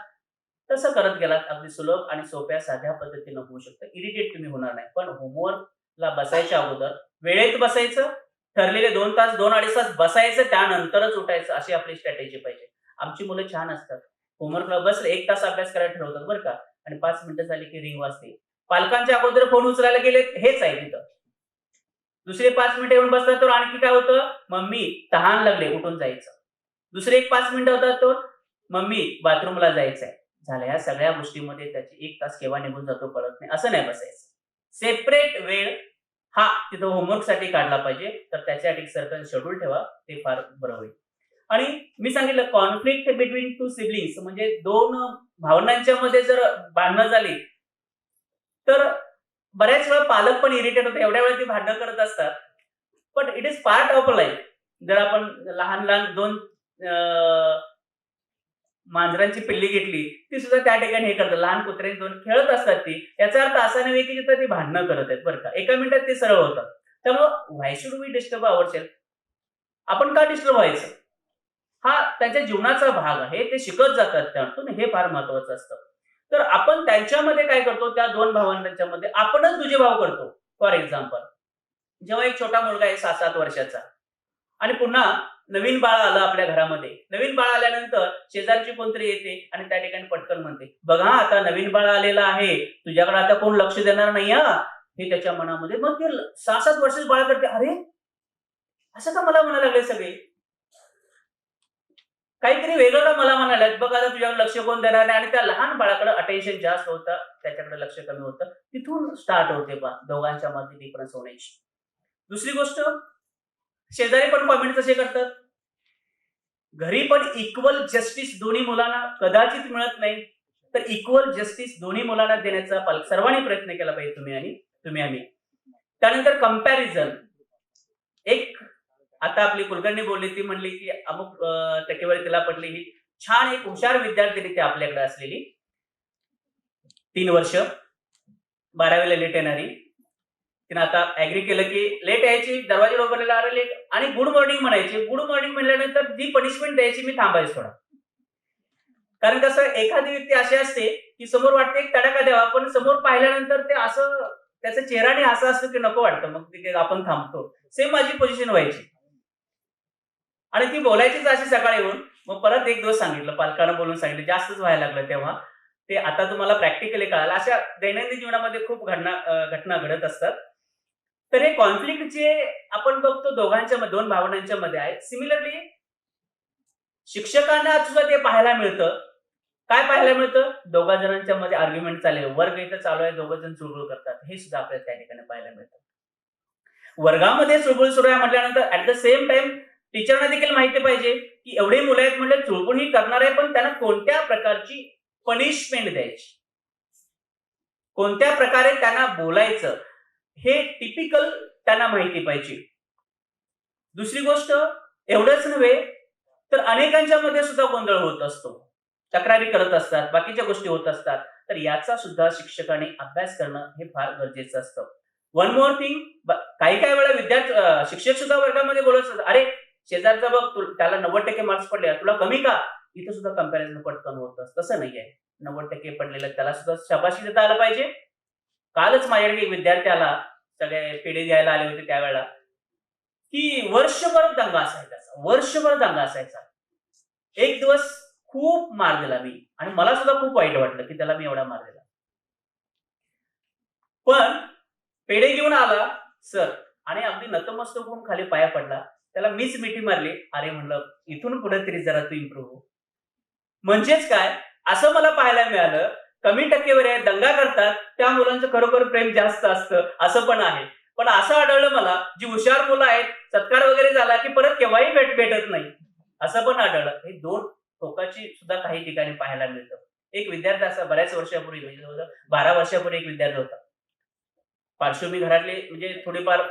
तसं करत गेलात अगदी सुलभ आणि सोप्या साध्या पद्धतीनं होऊ शकतं. इरिटेट तुम्ही होणार नाही. पण होमवर्कला बसायच्या अगोदर वेळेत बसायचं. ठरलेले 2 तास, 2-2.5 तास बसायचं, त्यानंतरच उठायचं अशी आपली स्ट्रॅटेजी पाहिजे. आमची मुलं छान असतात. होमवर्कला बसले 1 तास अभ्यास करायला ठरवतात बरं का आणि 5 मिनिटं झाली की रिंग वाजते. पालकांच्या अगोदर फोन उचलायला गेले हेच आहे तिथं. दुसरे 5 मिनिटं येऊन बसतात तर आणखी काय होतं, मम्मी तहान लागले उठून जायचं. दुसरे एक 5 मिनिटं होतात तर मम्मी बाथरूमला जायचंय. झालं ह्या सगळ्या गोष्टीमध्ये त्याची 1 तास केव्हा निघून जातो कळत नाही. असं नाही बसायचं. सेपरेट वेळ हा तिथं होमवर्कसाठी काढला पाहिजे. तर त्याच्यासाठी सर्टन शेड्यूल ठेवा. ते फार बरं होईल. आणि मी सांगितलं कॉन्फ्लिक्ट बिटवीन 2 सिबलिंग्स म्हणजे 2 भावंडांच्या मध्ये जर भांडणं झाली, तर बऱ्याच वेळा पालक पण इरिटेट होतात. एवढ्या वेळा ती भांडणं करत असतात. पण it is part of life. जर आपण लहान-लहान 2 मांजरांची पिल्ली घेतली, ती सुद्धा त्या ठिकाणी हे करतात. लहान कुत्र्यांची 2 खेळत असतात ती. याचा अर्थ असा नव्हे की तिथं ती भांडणं करत आहेत बरं का. एका मिनिटात ते सरळ होतात. त्यामुळं व्हाय शुड वी डिस्टर्ब अवरसेल्फ? आपण का डिस्टर्ब व्हायचं? हा त्यांच्या जीवनाचा भाग आहे. ते शिकत जातात त्यातून. हे फार महत्वाचं असतं. तर आपण त्यांच्यामध्ये काय करतो, त्या 2 भावंडांच्या मध्ये आपणच दुजेभाव करतो. फॉर एक्झाम्पल, जेव्हा एक छोटा मुलगा आहे 6-7 वर्षाचा आणि पुन्हा नवीन बाळ आलं आपल्या घरामध्ये. नवीन बाळ आल्यानंतर शेजारची कोणतरी येते आणि त्या ठिकाणी पटकन म्हणते, "बघ हां, आता नवीन बाळ आलेलं आहे. तुझ्याकडे आता कोण लक्ष देणार नाही हां." हे त्याच्या मनामध्ये. मग ते 6-7 वर्षाचं बाळ करते, "अरे, असं का मला म्हणायला लागले सगळे? काहीतरी वेगळं का मला म्हणाल्यात? बघ आता तुझ्याकडे लक्ष कोण देणार नाही." आणि त्या लहान बाळाकडे अटेन्शन जास्त होतं, त्याच्याकडे लक्ष कमी होतं. तिथून स्टार्ट होते पहा दोघांच्या मध्ये डिफरन्स होण्याची. दुसरी गोष्ट, शेजारी पण कॉमेंट कसे करतात. घरी पण इक्वल जस्टिस दोन्ही मुलांना कदाचित मिळत नाही. तर इक्वल जस्टिस दोन्ही मुलांना देण्याचा सर्वांनी प्रयत्न केला पाहिजे तुम्ही आम्ही. त्यानंतर कंपॅरिझन. एक आता आपली कुलकर्णी बोलली, ती म्हणली की अमुक टक्केवारी तिला पडली. ही छान एक हुशार विद्यार्थिनी ती आपल्याकडे असलेली. 3 वर्ष 12वीला लेट येणारी. तिनं आता ऍग्री केलं की लेट यायची, दरवाजा उघडलेला अरे लेट आणि गुड मॉर्निंग म्हणायची. गुड मॉर्निंग म्हणल्यानंतर जी पनिशमेंट द्यायची मी थांबायचं थोडा. कारण कसं एखादी व्यक्ती अशी असते की समोर वाटते एक तडाखा द्यावा, पण समोर पाहिल्यानंतर ते असं त्याचा चेहराने असं असतं की नको वाटतं. मग तिथे आपण थांबतो. सेम माझी पोझिशन व्हायची. आणि ती बोलायचीच अशी सकाळी येऊन. मग परत एक दिवस सांगितलं, पालकांना बोलून सांगितलं. जास्तच व्हायला लागलं तेव्हा. ते आता तुम्हाला प्रॅक्टिकली कळालं. अशा दैनंदिन जीवनामध्ये खूप घटना घडत असतात. तर हे कॉन्फ्लिक्ट जे आपण बघतो दोघांच्या 2 भावनांच्या मध्ये आहे. सिमिलरली शिक्षकांना सुद्धा ते पाहायला मिळतं. काय पाहायला मिळतं? दोघा जणांच्या मध्ये आर्ग्युमेंट चालू आहे. वर्ग इथं चालू आहे, दोघं जण चुळबुळ करतात. हे सुद्धा आपल्याला त्या ठिकाणी पाहायला मिळतं. वर्गामध्ये चुळबुळ सुरू आहे म्हटल्यानंतर ऍट द सेम टाइम टीचरना देखील माहिती पाहिजे की एवढे मुलं आहेत म्हणजे चुळबुळ ही करणार आहे, पण त्यांना कोणत्या प्रकारची पनिशमेंट द्यायची. कोणत्या प्रकारे त्यांना बोलायचं हे टिपिकल त्यांना माहिती पाहिजे. दुसरी गोष्ट एवढंच नव्हे तर अनेकांच्या मध्ये सुद्धा गोंधळ होत असतो, तक्रारी करत असतात, बाकीच्या गोष्टी होत असतात. तर याचा सुद्धा शिक्षकांनी अभ्यास करणं हे फार गरजेचं असतं. वन मोर थिंग, काही काही वेळा शिक्षक सुद्धा वर्गामध्ये बोलत असतात, अरे शेजारचा बघ त्याला 90% मार्क्स पडले, तुला कमी का? इथं सुद्धा कंपॅरिझन पटकन होतं. तसं नाहीये. 90% पडलेलं त्याला सुद्धा शाबाशी देता आलं पाहिजे. कालच माझ्याकडे एक विद्यार्थी आला, सगळे पेढे घ्यायला आले होते त्यावेळेला, की वर्षभर दंगा असायचा, वर्षभर दंगा असायचा. एक दिवस खूप मार दिला मी आणि मला सुद्धा खूप वाईट वाटलं की त्याला मी एवढा मार दिला. पण पेढे घेऊन आला सर आणि अगदी नतमस्तक होऊन खाली पाया पडला. त्याला मीच मिठी मारली. अरे म्हणलं इथून पुढे तरी जरा तू इम्प्रूव्ह हो. म्हणजेच काय, असं मला पाहायला मिळालं, कमी टक्केवारी आहे, दंगा करतात त्या मुलांचं खरोखर प्रेम जास्त असतं असं पण आहे. पण असं आढळलं मला, जी हुशार मुलं आहेत, सत्कार वगैरे झाला की परत केव्हाही भेटत नाही असं पण आढळलं. हे दोन टोकाची सुद्धा काही ठिकाणी पाहायला मिळतं. एक विद्यार्थी असा बऱ्याच वर्षापूर्वी, म्हणजे 12 वर्षापूर्वी एक विद्यार्थी होता. पार्श्वभूमी घरातले म्हणजे थोडीफार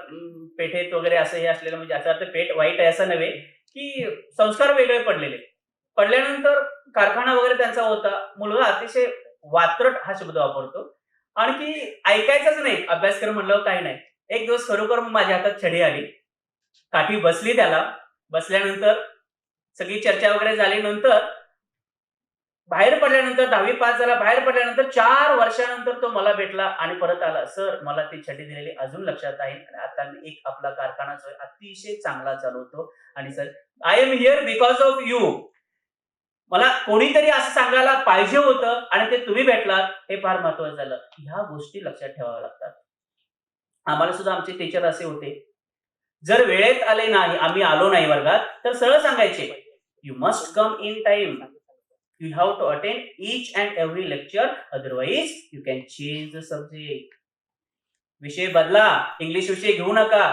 पेठेत वगैरे असं हे असलेलं, म्हणजे असं अर्थ पेठ वाईट आहे असं नव्हे, की संस्कार वेगळे पडलेले. पडल्यानंतर कारखाना वगैरे त्यांचा होता. मुलगा अतिशय वात्रट हा शब्द वापरतो. आणखी ऐकायचंच नाही, अभ्यासक्रम म्हणलं काही नाही. एक दिवस खरोखर माझ्या हातात छडी आली, काठी बसली त्याला. बसल्यानंतर सगळी चर्चा वगैरे झाली. नंतर बाहेर पडल्यानंतर 10वी पास झाला. बाहेर पडल्यानंतर 4 वर्षानंतर तो मला भेटला आणि परत आला. सर मला ती छडी दिलेली अजून लक्षात आहे आणि आता मी एक आपला कारखाना जो आहे अतिशय चांगला चालवतो. आणि sir I am here because of you. मला कोणीतरी असं सांगायला पाहिजे होतं आणि ते तुम्ही भेटलात, हे फार महत्वाचं झालं. ह्या गोष्टी लक्षात ठेवाव्या लागतात. आम्हाला सुद्धा आमचे टीचर असे होते, जर वेळेत आले नाही, आम्ही आलो नाही वर्गात, तर सरळ सांगायचे, you must come in time. You have to attend each and every lecture, otherwise you can change the subject. विषय बदला, इंग्लिश विषय घेऊ नका,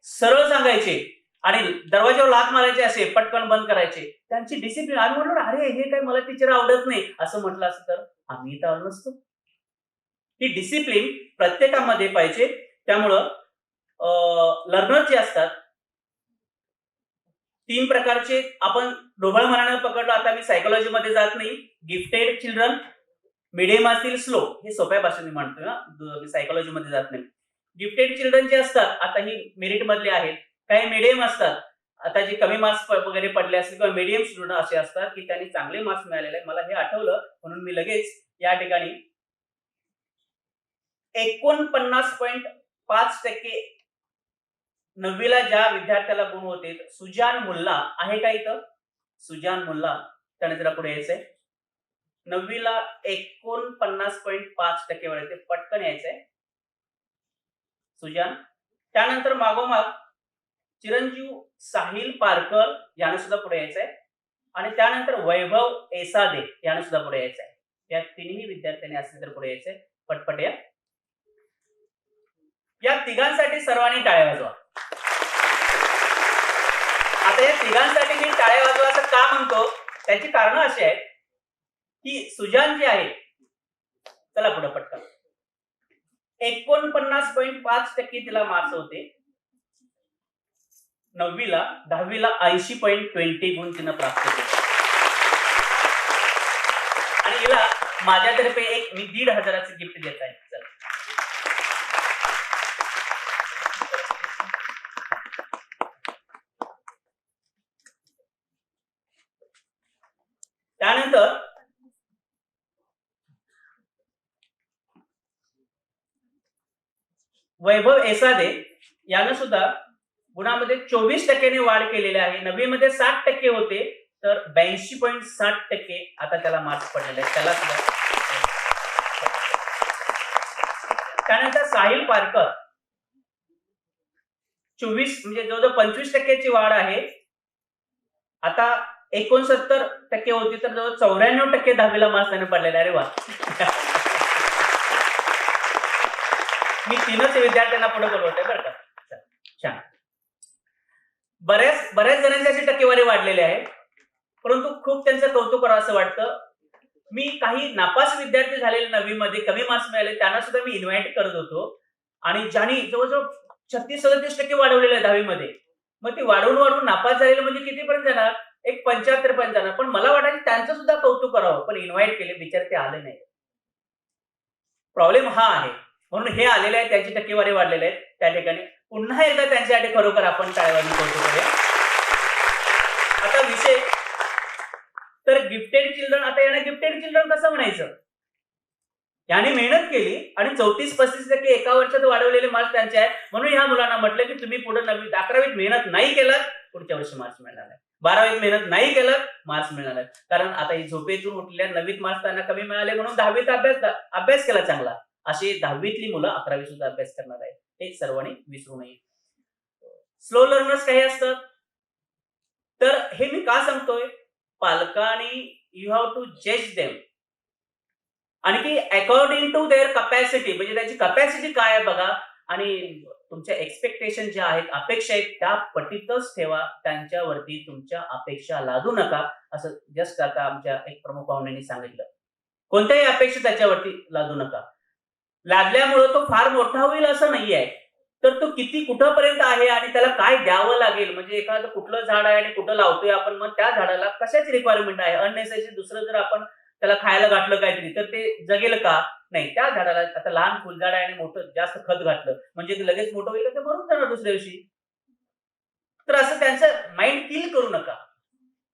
सरळ सांगायचे. आणि दरवाजावर लाथ मारायचे, असे पटकन बंद करायचे. त्यांची डिसिप्लिन. आम्ही म्हणलो अरे हे काय मला टीचर आवडत नाही असं म्हटलं असतं तर आम्ही इथं आलो नसतो. ही डिसिप्लिन प्रत्येकामध्ये पाहिजे. त्यामुळं लर्नर जे असतात 3 प्रकारचे आपण ढोबळ मनानं पकडलं. आता मी सायकोलॉजी मध्ये जात नाही. गिफ्टेड चिल्ड्रन, मिडियम असतील, स्लो, हे सोप्या भाषेने म्हणतोय ना, मी सायकोलॉजी मध्ये जात नाही. गिफ्टेड चिल्ड्रन जे असतात, आता ही मेरिट मधले आहेत, काही मिडियम असतात, आता जे कमी मार्क्स वगैरे पडले असतील किंवा मिडियम स्टुडंट असे असतात की त्यांनी चांगले मार्क्स मिळालेले आहेत. मला हे आठवलं म्हणून मी लगेच या ठिकाणी 49.5% 9वीला ज्या विद्यार्थ्याला गुण होते, सुजान मुल्ला आहे का इथं? सुजान मुल्ला, त्याने जरा पुढे यायचंय. 9वीला 49.5% वेळ, ते पटकन यायचंय सुजान. त्यानंतर मागोमाग चिरंजीव साहिल पारकर यानं सुद्धा पुढे यायचंय. आणि त्यानंतर वैभव एसादे यानं सुद्धा पुढे यायचंय. या तिन्ही विद्यार्थ्यांनी असले तर पुढे यायचंय. पटपट या तिघांसाठी सर्वांनी टाळ्या वाजवा. आता या तिघांसाठी मी टाळ्या वाजवा असं का म्हणतो, त्याची कारण अशी आहेत की सुजान जे आहे, चला पुढे पटकन, 49.5% तिला मार्क्स होते 9वीला. 10वीला 80.20 गुण तिनं प्राप्त केले. आणि हिला माझ्यातर्फे एक मी 1,500चं गिफ्ट देत आहे. चला त्यानंतर वैभव एसादे यानं सुद्धा गुणामध्ये 24% वाढ केलेली आहे. 9वीमध्ये 60% होते तर 82.60% आता त्याला मार्क्स पडलेले आहेत. त्याला सुद्धा. त्यानंतर साहिल पारकर 24 म्हणजे जवळजवळ 25%ची वाढ आहे. आता 69% होती तर जवळ 94% 10वीला मार्क्स त्याने पडलेले. अरे वा. मी 3च विद्यार्थ्यांना पुढे बोलवतोय बरं का. छान. बऱ्याच जणांची अशी टक्केवारी वाढलेली आहे, परंतु खूप त्यांचं कौतुक करावं असं वाटतं. मी काही नापास विद्यार्थी झालेले 9वी मध्ये कमी मार्क्स मिळाले त्यांना सुद्धा मी इन्व्हाइट करत होतो आणि ज्यांनी जवळजवळ 36-37% वाढवलेले आहे 10वी मध्ये. मग ते वाढवून वाढवून नापास झालेले म्हणजे कितीपर्यंत जाणार? एक 75 पर्यंत जाणार. पण मला वाटायचं त्यांचं सुद्धा कौतुक करावं, पण इन्व्हाइट केले बिचारे ते आले नाही. प्रॉब्लेम हा आहे. म्हणून हे आलेले आहेत, त्यांची टक्केवारी वाढलेली आहे त्या ठिकाणी. पुन्हा एकदा त्यांच्यासाठी खरोखर आपण टाळेवाजवी कौतुक करूया. आता विषय तर गिफ्टेड चिल्ड्रन, आता यांना गिफ्टेड चिल्ड्रन कसं म्हणायचं? याने मेहनत केली आणि 34-35% एका वर्षात वाढवलेले मार्क्स त्यांचे आहेत. म्हणून ह्या मुलांना म्हटलं की तुम्ही पुढे 9वी 11वीत मेहनत नाही केलं, पुढच्या वर्षी मार्क्स मिळणार नाही. 12वीत मेहनत नाही केलं, मार्क्स मिळणार नाही. कारण आता ही झोपेतून उठल्या 9वीत मार्क्स त्यांना कमी मिळाले म्हणून 10वीत अभ्यास केला चांगला. अशी 10वीतली मुलं 11वी सुद्धा अभ्यास करणार आहेत. हे सर्वांनी विसरू नये. स्लो लर्नर्स काही असतात. तर हे मी का सांगतोय? पालकांनी यू हॅव टू जज देम आणखी अकॉर्डिंग टू देअर कपॅसिटी, म्हणजे त्याची कपॅसिटी काय आहे बघा आणि तुमच्या एक्सपेक्टेशन ज्या आहेत, अपेक्षा आहेत त्या पटीतच ठेवा. त्यांच्यावरती तुमच्या अपेक्षा लादू नका. असं जस्ट आता आमच्या एक प्रमुख पाहुण्यांनी सांगितलं. कोणत्याही अपेक्षा त्याच्यावरती लादू नका. लादल्यामुळे तो फार मोठा होईल असं नाही आहे. तर तो किती कुठपर्यंत आहे आणि त्याला काय द्यावं लागेल, म्हणजे एखादं कुठलं झाड आहे आणि कुठं लावतोय आपण, मग त्या झाडाला कशाची रिक्वायरमेंट आहे. अननेसेसरी दुसरं जर आपण त्याला खायला घातलं काहीतरी तर ते जगेल का? नाही. त्या झाडाला आता लहान फुलझाड आहे आणि मोठं जास्त खत घातलं म्हणजे ते लगेच मोठं होईल, ते मरून जाणार दुसऱ्या दिवशी. तर असं त्यांचं माइंड किल करू नका.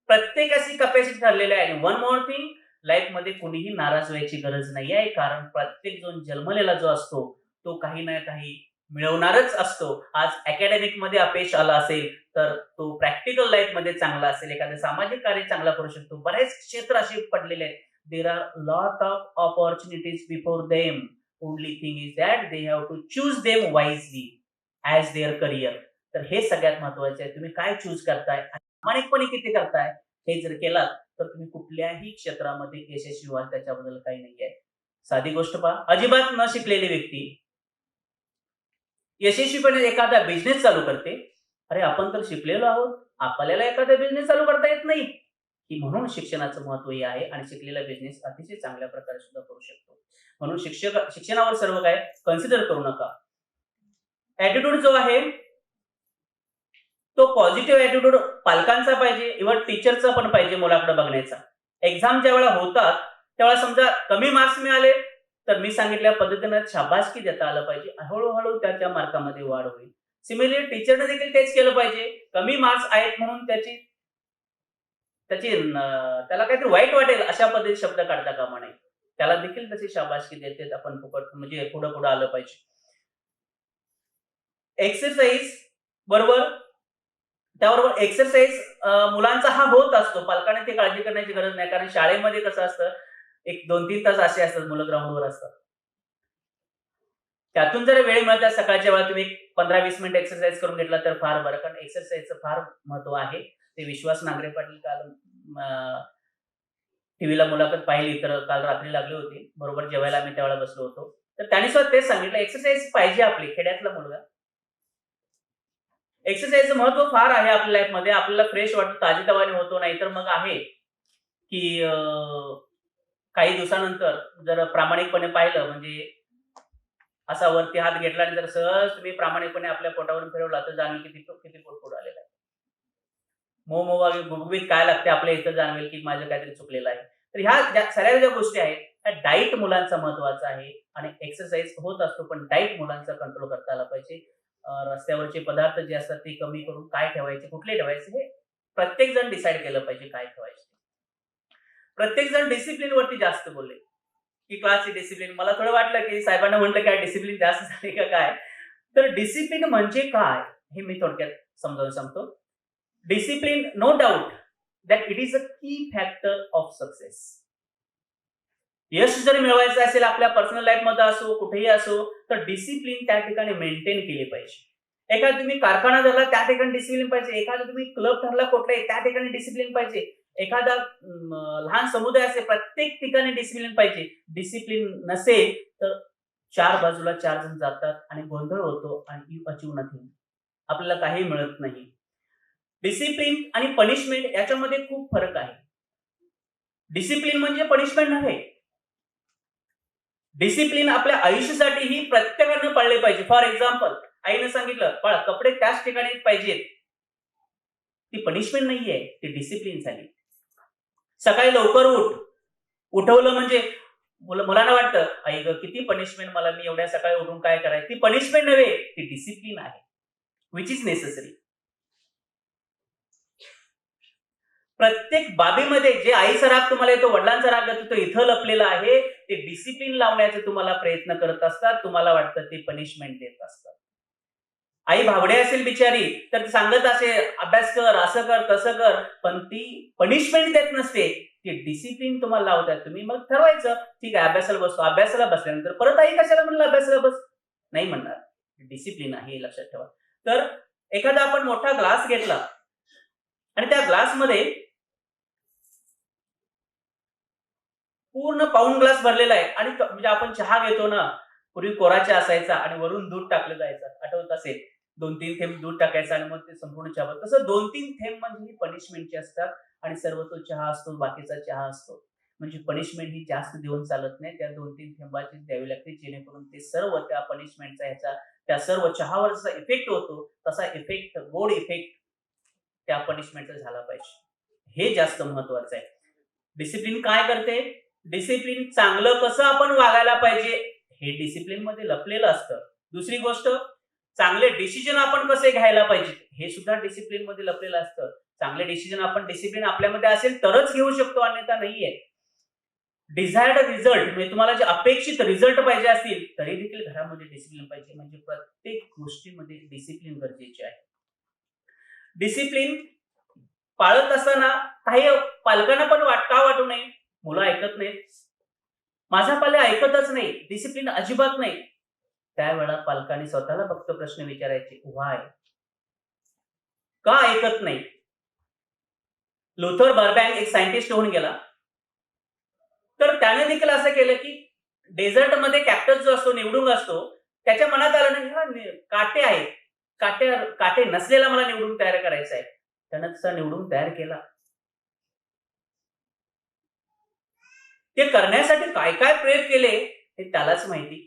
प्रत्येकाची कपॅसिटी ठरलेली आहे. आणि वन मोर थिंग, लाईफ मध्ये कोणीही नाराज व्हायची गरज नाही आहे. कारण प्रत्येक जण जन्मलेला जो असतो तो काही ना काही मिळवणारच असतो. आज अकॅडमिक मध्ये अपयश आला असेल तर तो प्रॅक्टिकल लाईफ मध्ये चांगला असेल, एखादं सामाजिक कार्य चांगला करू शकतो. बरेच क्षेत्र असे पडलेले आहेत. There are lot of opportunities before them. Only thing is that they have to choose them wisely as their career. तर हे सगळ्यात महत्वाचे आहे. तुम्ही काय चूज करताय, प्रामाणिकपणे किती करताय, हे जर केलात तर तुम्ही कुठल्याही क्षेत्रामध्ये यशस्वी व्हाल. त्याच्याबद्दल काही नाहीये. साधी गोष्ट पहा, अजिबात न शिकलेली व्यक्ती यशस्वीपणे एखादा बिझनेस चालू करते. अरे आपण तर शिकलेलो आहोत, आपल्याला एखादा बिझनेस चालू करता येत नाही की? म्हणून शिक्षणाचं महत्व हे आहे आणि शिकलेला बिझनेस अतिशय चांगल्या प्रकारे सुद्धा करू शकतो. म्हणून शिक्षणावर सर्व काय कन्सिडर करू नका. ऍटिट्यूड जो आहे तो पॉझिटिव्ह ऍटिट्यूड पालकांचा पाहिजे, इव्हन टीचरचा पण पाहिजे मुलाकडे बघण्याचा. एक्झाम ज्या वेळेला होतात त्यावेळेला समजा कमी मार्क्स मिळाले तर मी सांगितल्या पद्धतीने शाबासकी देता आलं पाहिजे. हळूहळू त्याच्या मार्कामध्ये वाढ होईल. सिमिलरली टीचरने देखील तेच केलं पाहिजे. कमी मार्क्स आहेत म्हणून त्याची त्याला काहीतरी वाईट वाटेल अशा पद्धतीने शब्द काढता कामा नये. त्याला देखील तशी शाबासकी देते आपण फुकट, म्हणजे पुढे पुढे आलं पाहिजे. एक्सरसाइज बरोबर, त्याबरोबर एक्सरसाइज मुलांचा हा होत असतो. पालकांनी ते काळजी करण्याची गरज नाही. कारण शाळेमध्ये कसं असतं, एक 2-3 तास असे असतात मुलं ग्राउंडवर असतात. त्यातून जर वेळ मिळाला सकाळच्या वेळा तुम्ही 15-20 मिनिट एक्सरसाइज करून घेतला तर फार बरं. कारण एक्सरसाइजचं फार महत्व आहे. ते विश्वास नांगरे पाटील काल टीव्हीला मुलाखत पाहिली तर काल रात्री लागली होती. बरोबर जेवायला आम्ही त्यावेळेला बसलो होतो. तर त्यांनी सुद्धा तेच सांगितलं, एक्सरसाइज पाहिजे आपली. खेड्यातला मुलगा एक्सरसाइजचं महत्व फार आहे आपल्या लाईफमध्ये. आपल्याला फ्रेश वाटतं, ताजेतवाने होतो. नाहीतर मग आहे की काही दिवसानंतर जर प्रामाणिकपणे पाहिलं, म्हणजे असा वरती हात घेतला आणि जर सहज तुम्ही प्रामाणिकपणे आपल्या पोटावरून फिरवला तर जाणवेल किती किती पोट पुढे आलेला आहे. मोमोवागे गुगगुबीत काय लागते आपल्या इथं जाणवेल की माझं काहीतरी चुकलेलं आहे. तर ह्या सगळ्या ज्या गोष्टी आहेत त्या डाईट मुलांचा महत्वाचा आहे. आणि एक्सरसाइज होत असतो पण डाईट मुलांचा कंट्रोल करता आला पाहिजे. रस्त्यावरचे पदार्थ जे असतात ते कमी करून काय ठेवायचे, कुठले ठेवायचे, हे प्रत्येक जण डिसाईड केलं पाहिजे काय ठेवायचे. प्रत्येक जण डिसिप्लिन वरती जास्त बोलले की क्लासची डिसिप्लिन. मला थोडं वाटलं की साहेबांना म्हटलं काय डिसिप्लिन जास्त झाली का काय. तर डिसिप्लिन म्हणजे काय हे मी थोडक्यात समजावून सांगतो. Discipline, no doubt that it is a key factor of success. यश जर मिळवायचं असेल आपल्या पर्सनल लाईफ मध्ये असो कुठेही असो तर डिसिप्लिन त्या ठिकाणी मेंटेन केली पाहिजे. एखादा तुम्ही कारखाना धरला त्या ठिकाणी डिसिप्लिन पाहिजे. एखादा तुम्ही क्लब ठरला कुठलाही त्या ठिकाणी डिसिप्लिन पाहिजे. एखादा लहान समुदाय असेल प्रत्येक ठिकाणी डिसिप्लिन पाहिजे. डिसिप्लिन नसेल तर चार बाजूला 4 जण जातात आणि गोंधळ होतो आणि यू अचीव नथिंग. आपल्याला काही मिळत नाही. डिसिप्लिन आणि पनिशमेंट याच्यामध्ये खूप फरक आहे. डिसिप्लिन म्हणजे पनिशमेंट नव्हे. डिसिप्लिन आपल्या आयुष्यासाठीही प्रत्येकानं पाळले पाहिजे. फॉर एक्झाम्पल, आईनं सांगितलं बाळा कपडे त्याच ठिकाणी पाहिजेत. ती पनिशमेंट नाहीये, ती डिसिप्लिन झाली. सकाळी लवकर उठवलं म्हणजे मुलांना वाटतं आई ग किती पनिशमेंट मला, मी एवढ्या सकाळी उठून काय करायचं. ती पनिशमेंट नव्हे, ती डिसिप्लिन आहे, विच इज नेसेसरी. प्रत्येक बाबीमध्ये जे आईचा राग तुम्हाला येतो, वडिलांचा राग येतो, तो इथं लपलेला आहे. ते डिसिप्लिन लावण्याचा तुम्हाला प्रयत्न करत असतात, तुम्हाला वाटतं ते पनिशमेंट देत असतात. आई भावडे असेल बिचारी तर सांगत असेल अभ्यास कर, असं कर, तसं कर, पण ती पनिशमेंट देत नसते, ती डिसिप्लिन तुम्हाला लावतात. तुम्ही मग ठरवायचं ठीक आहे अभ्यासाला बसतो, अभ्यासाला बसल्यानंतर परत आई कशाला म्हणलं अभ्यासाला बस, नाही म्हणणार. डिसिप्लिन आहे हे लक्षात ठेवा. तर एखादा आपण मोठा ग्लास घेतला आणि त्या ग्लासमध्ये पूर्ण पाऊण ग्लास भरलेला आहे आणि म्हणजे आपण चहा घेतो ना, पूर्वी कोरा चहा असायचा आणि वरून दूध टाकलं जायचं, आठवत असेल 2-3 थेंब दूध टाकायचं आणि मग ते संपूर्ण चहा. तसं 2-3 थेंब म्हणजे ही पनिशमेंटची असतात आणि सर्व तो चहा असतो, बाकीचा चहा असतो. म्हणजे पनिशमेंट ही जास्त देऊन चालत नाही, त्या 2-3 थेंबाची द्यावी लागते, जेणेकरून ते सर्व त्या पनिशमेंटचा ह्याचा त्या सर्व चहावर जसा इफेक्ट होतो तसा इफेक्ट, गोड इफेक्ट त्या पनिशमेंटचा झाला पाहिजे. हे जास्त महत्वाचं आहे. डिसिप्लिन काय करते, डिसिप्लिन चांगलं कसं आपण वागायला पाहिजे हे डिसिप्लिन मध्ये लपलेलं असतं. दुसरी गोष्ट, चांगले डिसिजन आपण कसे घ्यायला पाहिजे हे सुद्धा डिसिप्लिन मध्ये लपलेलं असतं. चांगले डिसिजन आपण, डिसिप्लिन आपल्यामध्ये असेल तरच घेऊ शकतो, अन्यथा नाहीये. डिझायर्ड रिझल्ट म्हणजे तुम्हाला जे अपेक्षित रिझल्ट पाहिजे असतील तरी देखील घरामध्ये डिसिप्लिन पाहिजे. म्हणजे प्रत्येक गोष्टीमध्ये डिसिप्लिन गरजेचे आहे. डिसिप्लिन पाळत असताना काही पालकांना पण का वाटू नये, मुलं ऐकत नाहीत, माझा पाल्य ऐकतच नाही, डिसिप्लिन अजिबात नाही. त्यावेळेला पालकांनी स्वतःला फक्त प्रश्न विचारायचे, व्हाय, का ऐकत नाही. लुथर बर्बॅंक एक सायंटिस्ट होऊन गेला, तर त्याने देखील असं केलं की डेझर्ट मध्ये कॅक्टस जो असतो, निवडून असतो, त्याच्या मनात आलं नाही काटे आहेत, काटे नसलेला मला निवडून तयार करायचा आहे. त्यानं तसा निवडून तयार केला. ते करण्यासाठी काय काय प्रयोग केले हे त्यालाच माहिती.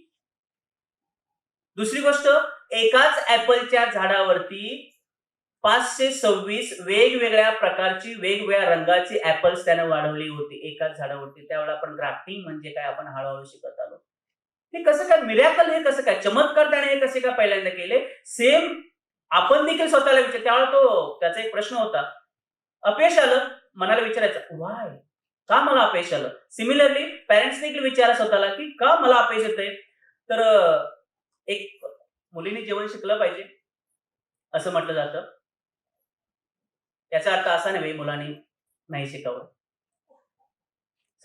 दुसरी गोष्ट, एकाच ऍपलच्या झाडावरती 526 वेगवेगळ्या प्रकारची, वेगवेगळ्या रंगाची ऍपल्स त्याने वाढवली होती एकाच झाडावरती. त्यावेळेला आपण ग्राफ्टिंग म्हणजे काय आपण हळूहळू शिकत आलो. हे कसं काय मिरॅकल, हे कसं काय चमत्कार त्याने हे कसे काय पहिल्यांदा केले. सेम आपण देखील स्वतःला विचार, त्यावेळेला त्याचा एक प्रश्न होता, अपयश आलं, मनाला विचारायचं व्हाय, का मला अपयश आलं. सिमिलरली पॅरेंट्स देखील विचारा स्वतःला की का मला अपयश येतंय. तर एक मुलीने जेवण शिकलं पाहिजे असं म्हटलं जातं. याचा अर्थ असा नव्हे मुलांनी नाही शिकावं.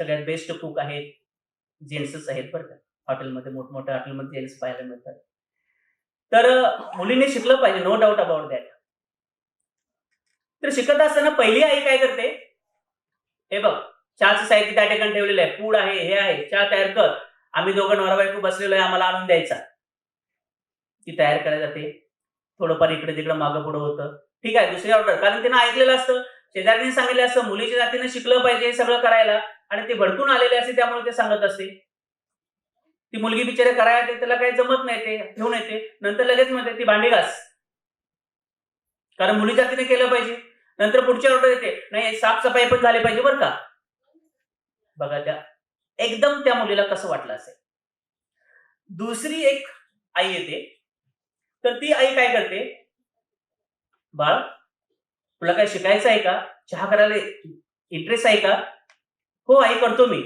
सगळ्यात बेस्ट कुक आहेत जेंट्सच आहेत बरं का. हॉटेलमध्ये, मोठमोठ्या हॉटेलमध्ये जेंट्स पाहायला मिळतात. तर मुलीने शिकलं पाहिजे, नो डाऊट अबाउट दॅट. तर शिकत असताना पहिली आई काय करते, हे बघ चहाचं साहित्य त्या ठिकाणी ठेवलेलं आहे, पूड आहे, हे आहे, चहा तयार कर, आम्ही दोघं नवरा बायको बसलेलो आहे, आम्हाला आणून द्यायचा. ती तयार करायला जाते, थोडंफार इकडे तिकडे मागं पुढं होतं, ठीक आहे. दुसरी ऑर्डर, कारण तिनं ऐकलेलं असतं, शेजारीने सांगितलं असतं मुलीच्या जातीने शिकलं पाहिजे सगळं करायला, आणि ते भडकून आलेले असते त्यामुळे ते सांगत असते. ती मुलगी बिचारे करायला येते, त्याला काही जमत नाही, ते घेऊन येते, नंतर लगेच म्हणते ती भांडी घास, कारण मुली जातीने केलं पाहिजे. नंतर पुढची ऑर्डर येते, नाही साफसफाई पण झाली पाहिजे बरं का. बघा त्या एकदम त्या मुलीला कसं वाटलं असेल. दुसरी एक आई येते, तर ती आई काय करते, बाळ तुला काय शिकायचं आहे का, चहा करायला इंटरेस्ट आहे का, हो आई करतो मी.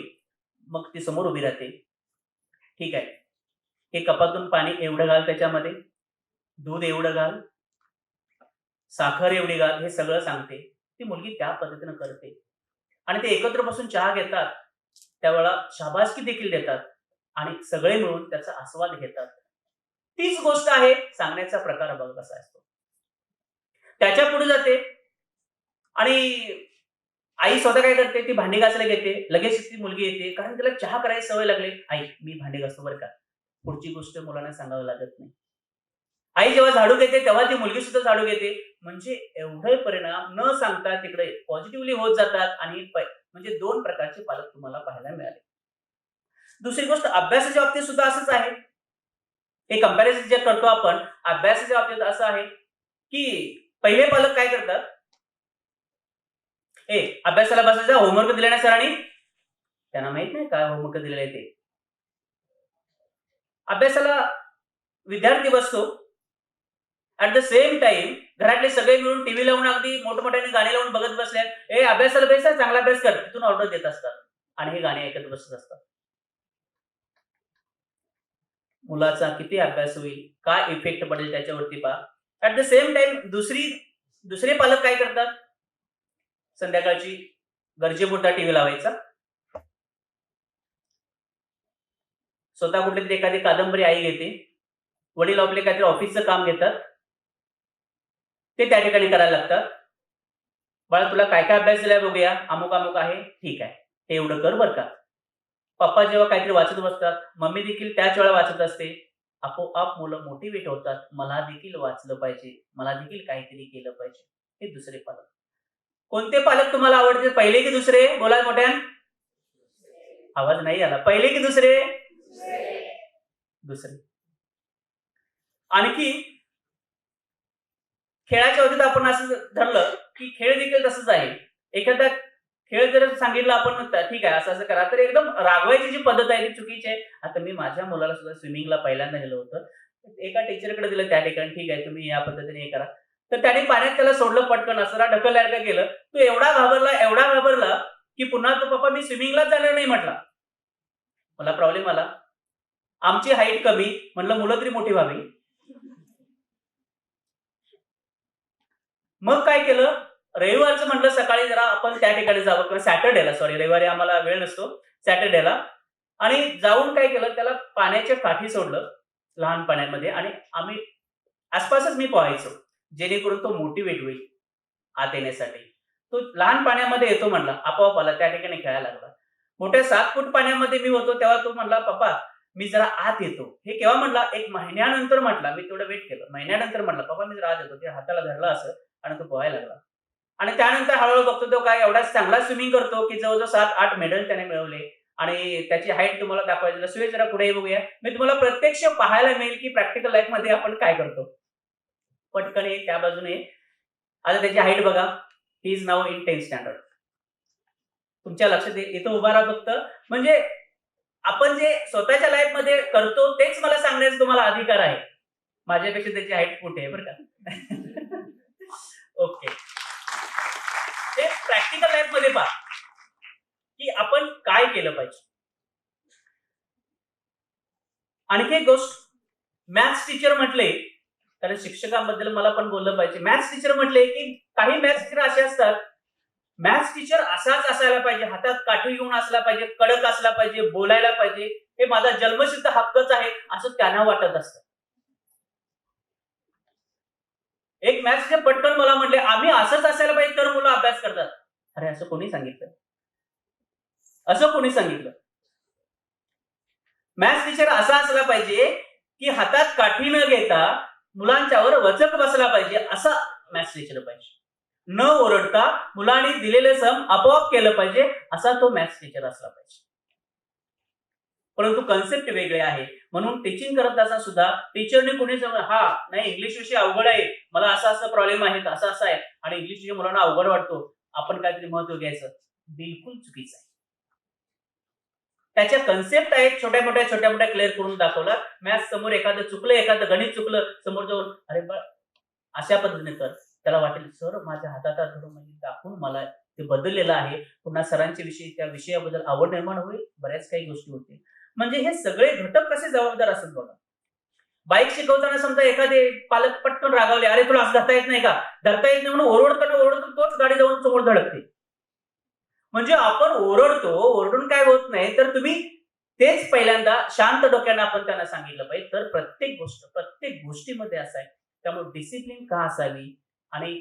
मग ती समोर उभी राहते, ठीक आहे, हे कपातून पाणी एवढं घाल, त्याच्यामध्ये दूध एवढं घाल, साखर एवढी घाल, हे सगळं सांगते. ती मुलगी त्या पद्धतीनं करते आणि ते एकत्र बसून चहा घेतात, त्यावेळेला शाबासकी देखील देतात आणि सगळे मिळून त्याचा आस्वाद घेतात. तीच गोष्ट आहे, सांगण्याचा प्रकार बघ कसा असतो. त्याच्या पुढे जाते आणि आई स्वतः काय करते, ती भांडी घासायला घेते, लगेच ती मुलगी येते, कारण तिला चहा करायची सवय लागली. आई मी भांडी घासतो बरं का. पुढची गोष्ट मुलांना सांगावं लागत नाही. आई जेव्हा झाडू घेते तेव्हा ती मुलगी सुद्धा झाडू घेते. म्हणजे एवढे परिणाम न सांगता तिकडे पॉझिटिव्हली होत जातात आणि म्हणजे 2 प्रकारचे पालक तुम्हाला पाहायला मिळाले. दुसरी गोष्ट अभ्यासाच्या बाबतीत सुद्धा असंच आहे. हे कंपॅरिझन जे करतो आपण अभ्यासाच्या बाबतीत असं आहे, की पहिले पालक काय करतात, अभ्यासाला बसायचा, होमवर्क दिला नाही सरांनी, त्यांना माहित नाही काय होमवर्क दिलेलं आहे ते. अभ्यासाला विद्यार्थी बसतो, ऍट द सेम टाइम घरातले सगळे मिळून टीव्ही लावून अगदी मोठमोठ्याने गाणी लावून बघत बसले, अभ्यासाला बेस चांगला अभ्यास कर, तिथून ऑर्डर देत असतात आणि हे गाणी ऐकत बसत असतात. मुलाचा किती अभ्यास होईल, काय इफेक्ट पडेल त्याच्यावरती पहा. ऍट द सेम टाइम दुसरे पालक काय करतात, संध्याकाळची गरजेपुरता टीव्ही लावायचा, स्वतः कुठली तरी एखादी कादंबरी आई घेते, वडील आपले काहीतरी ऑफिसचं काम घेतात, ते त्या ठिकाणी करायला लागतात. बाळा तुला काय काय अभ्यास दिलाय बघूया, अमुक अमुक आहे, ठीक आहे, हे एवढं कर बरं का. पप्पा जेव्हा काहीतरी वाचत बसतात, मम्मी देखील त्याच वेळा वाचत असते. आपोआप मुलं मोटिवेट होतात, मला देखील वाचलं पाहिजे, मला देखील काहीतरी केलं पाहिजे. हे दुसरे पालक. कोणते पालक तुम्हाला आवडते, पहिले की दुसरे? बोला मोठ्यान. आवाज नाही आला. पहिले की दुसरे? दुसरे. आणखी खेळाच्या बाबतीत आपण असं धरलं की खेळ देखील तसंच आहे. एखादा खेळ जर सांगितलं आपण ठीक आहे असं असं करा, तर एकदम रागवायची जी पद्धत आहे ती चुकीची आहे. आता मी माझ्या मुलाला सुद्धा स्विमिंगला पहिल्यांदा नेलं होतं. एका टीचरकडे दिलं, त्या ठिकाणी ठीक आहे तुम्ही या पद्धतीने हे करा. तर त्याने पाण्यात त्याला सोडलं, पटकन असं ढकलल्यासारखं केलं. तो एवढा घाबरला की पुन्हा तो पप्पा मी स्विमिंगलाच जाणार नाही म्हटला. मला प्रॉब्लेम आला. आमची हाईट कमी, म्हणलं मुलं तरी मोठी व्हावी. मग काय केलं, रविवारचं म्हटलं सकाळी जरा आपण त्या ठिकाणी जावं, किंवा सॅटर्डेला, रविवारी आम्हाला वेळ नसतो, सॅटर्डेला. आणि जाऊन काय केलं, त्याला पाण्याच्या काठी सोडलं लहान पाण्यामध्ये, आणि आम्ही आसपासच मी पोहायचो, जेणेकरून तो मोटिवेट होईल आत येण्यासाठी. तो लहान पाण्यामध्ये येतो म्हणला, आपोआप आला, त्या ठिकाणी खेळायला लागला. मोठ्या 7 फूट पाण्यामध्ये मी होतो तेव्हा तो म्हणला, पप्पा मी जरा आत येतो. हे केव्हा म्हटला, 1 महिन्यानंतर म्हटला. मी तेवढं वेट केलं, महिन्यानंतर म्हटला, पप्पा मी जरा आत येतो. ते हाताला धरला असं आणि तो पोहायला लागला. आणि त्यानंतर हळूहळू बघतो तो काय एवढा चांगला स्विमिंग करतो की जवळजवळ 7-8 मेडल त्याने मिळवले. आणि त्याची हाईट तुम्हाला दाखवायची. सुरेश जरा पुढे बघूया, मी तुम्हाला प्रत्यक्ष पाहायला मिळेल की प्रॅक्टिकल लाईफ मध्ये आपण काय करतो. पटकन त्या बाजूने आता त्याची हाईट बघा, he is now in 10th standard. तुमच्या लक्षात इथं उभा राहा फक्त. म्हणजे आपण जे स्वतःच्या लाईफ मध्ये करतो तेच मला सांगण्याचा तुम्हाला अधिकार आहे. माझ्यापेक्षा त्याची हाईट कुठे आहे बरं का. ओके, ते प्रॅक्टिकल लाईफ मध्ये पहा की आपण काय केलं पाहिजे. आणखी एक गोष्ट, मॅथ्स टीचर म्हटले, कारण शिक्षकांबद्दल मला पण बोललं पाहिजे. मॅथ्स टीचर म्हटले की काही मॅथ्स टीचर असे असतात, मॅथ्स टीचर असाच असायला पाहिजे, हातात काठी घेऊन असला पाहिजे, कडक असला पाहिजे, बोलायला पाहिजे, हे माझा जन्मसिद्ध हक्कच आहे असं त्यांना वाटत असतं. एक मॅथ्स टीचर पटकन मला म्हटले, आम्ही असंच असायला पाहिजे तर मुलं अभ्यास करतात. अरे असं कोणी सांगितलं? असं कोणी सांगितलं? मॅथ्स टीचर असा असला पाहिजे की हातात काठी न घेता मुलांच्यावर वचक बसला पाहिजे, असा मॅथ्स टीचर पाहिजे. न ओरडता मुलांनी दिलेले सम आपोआप केलं पाहिजे, असा तो मॅथ्स टीचर असला पाहिजे. परंतु कन्सेप्ट वेगळे आहे. म्हणून टीचिंग करत असताना सुद्धा टीचरने कोणी नाही इंग्लिश विषय अवघड आहे, मला असं प्रॉब्लेम आहे, असं आहे, आणि इंग्लिश विषय मुलांना अवघड वाटतो, आपण काहीतरी महत्व घ्यायचं, बिलकुल चुकीचं आहे. त्याच्या कन्सेप्ट आहेत, छोट्या मोठ्या क्लिअर करून दाखवला. मॅथ्स समोर एखादं चुकलं, एखादं गणित चुकलं, समोर जाऊन अरे बा अशा पद्धतीने कर, त्याला वाटेल सर माझ्या हातात धरून म्हणजे दाखवून मला ते बदललेलं आहे. पुन्हा सरांच्या विषयी त्या विषयाबद्दल आवड निर्माण होईल, बऱ्याच काही गोष्टी होतील. म्हणजे हे सगळे घटक कसे जबाबदार असतात बघा. बाईक शिकवताना समजा एखादे पालक पटकन रागावले, अरे तुला असं धरता येत नाही का, धरता येत नाही म्हणून ओरडतो, तोच गाडी जाऊन समोर धडकते. म्हणजे आपण ओरडून काय होत नाही, तर तुम्ही तेच पहिल्यांदा शांत डोक्यानं आपण त्यांना सांगितलं पाहिजे. तर प्रत्येक गोष्टीमध्ये असं आहे. त्यामुळे डिसिप्लिन का असावी आणि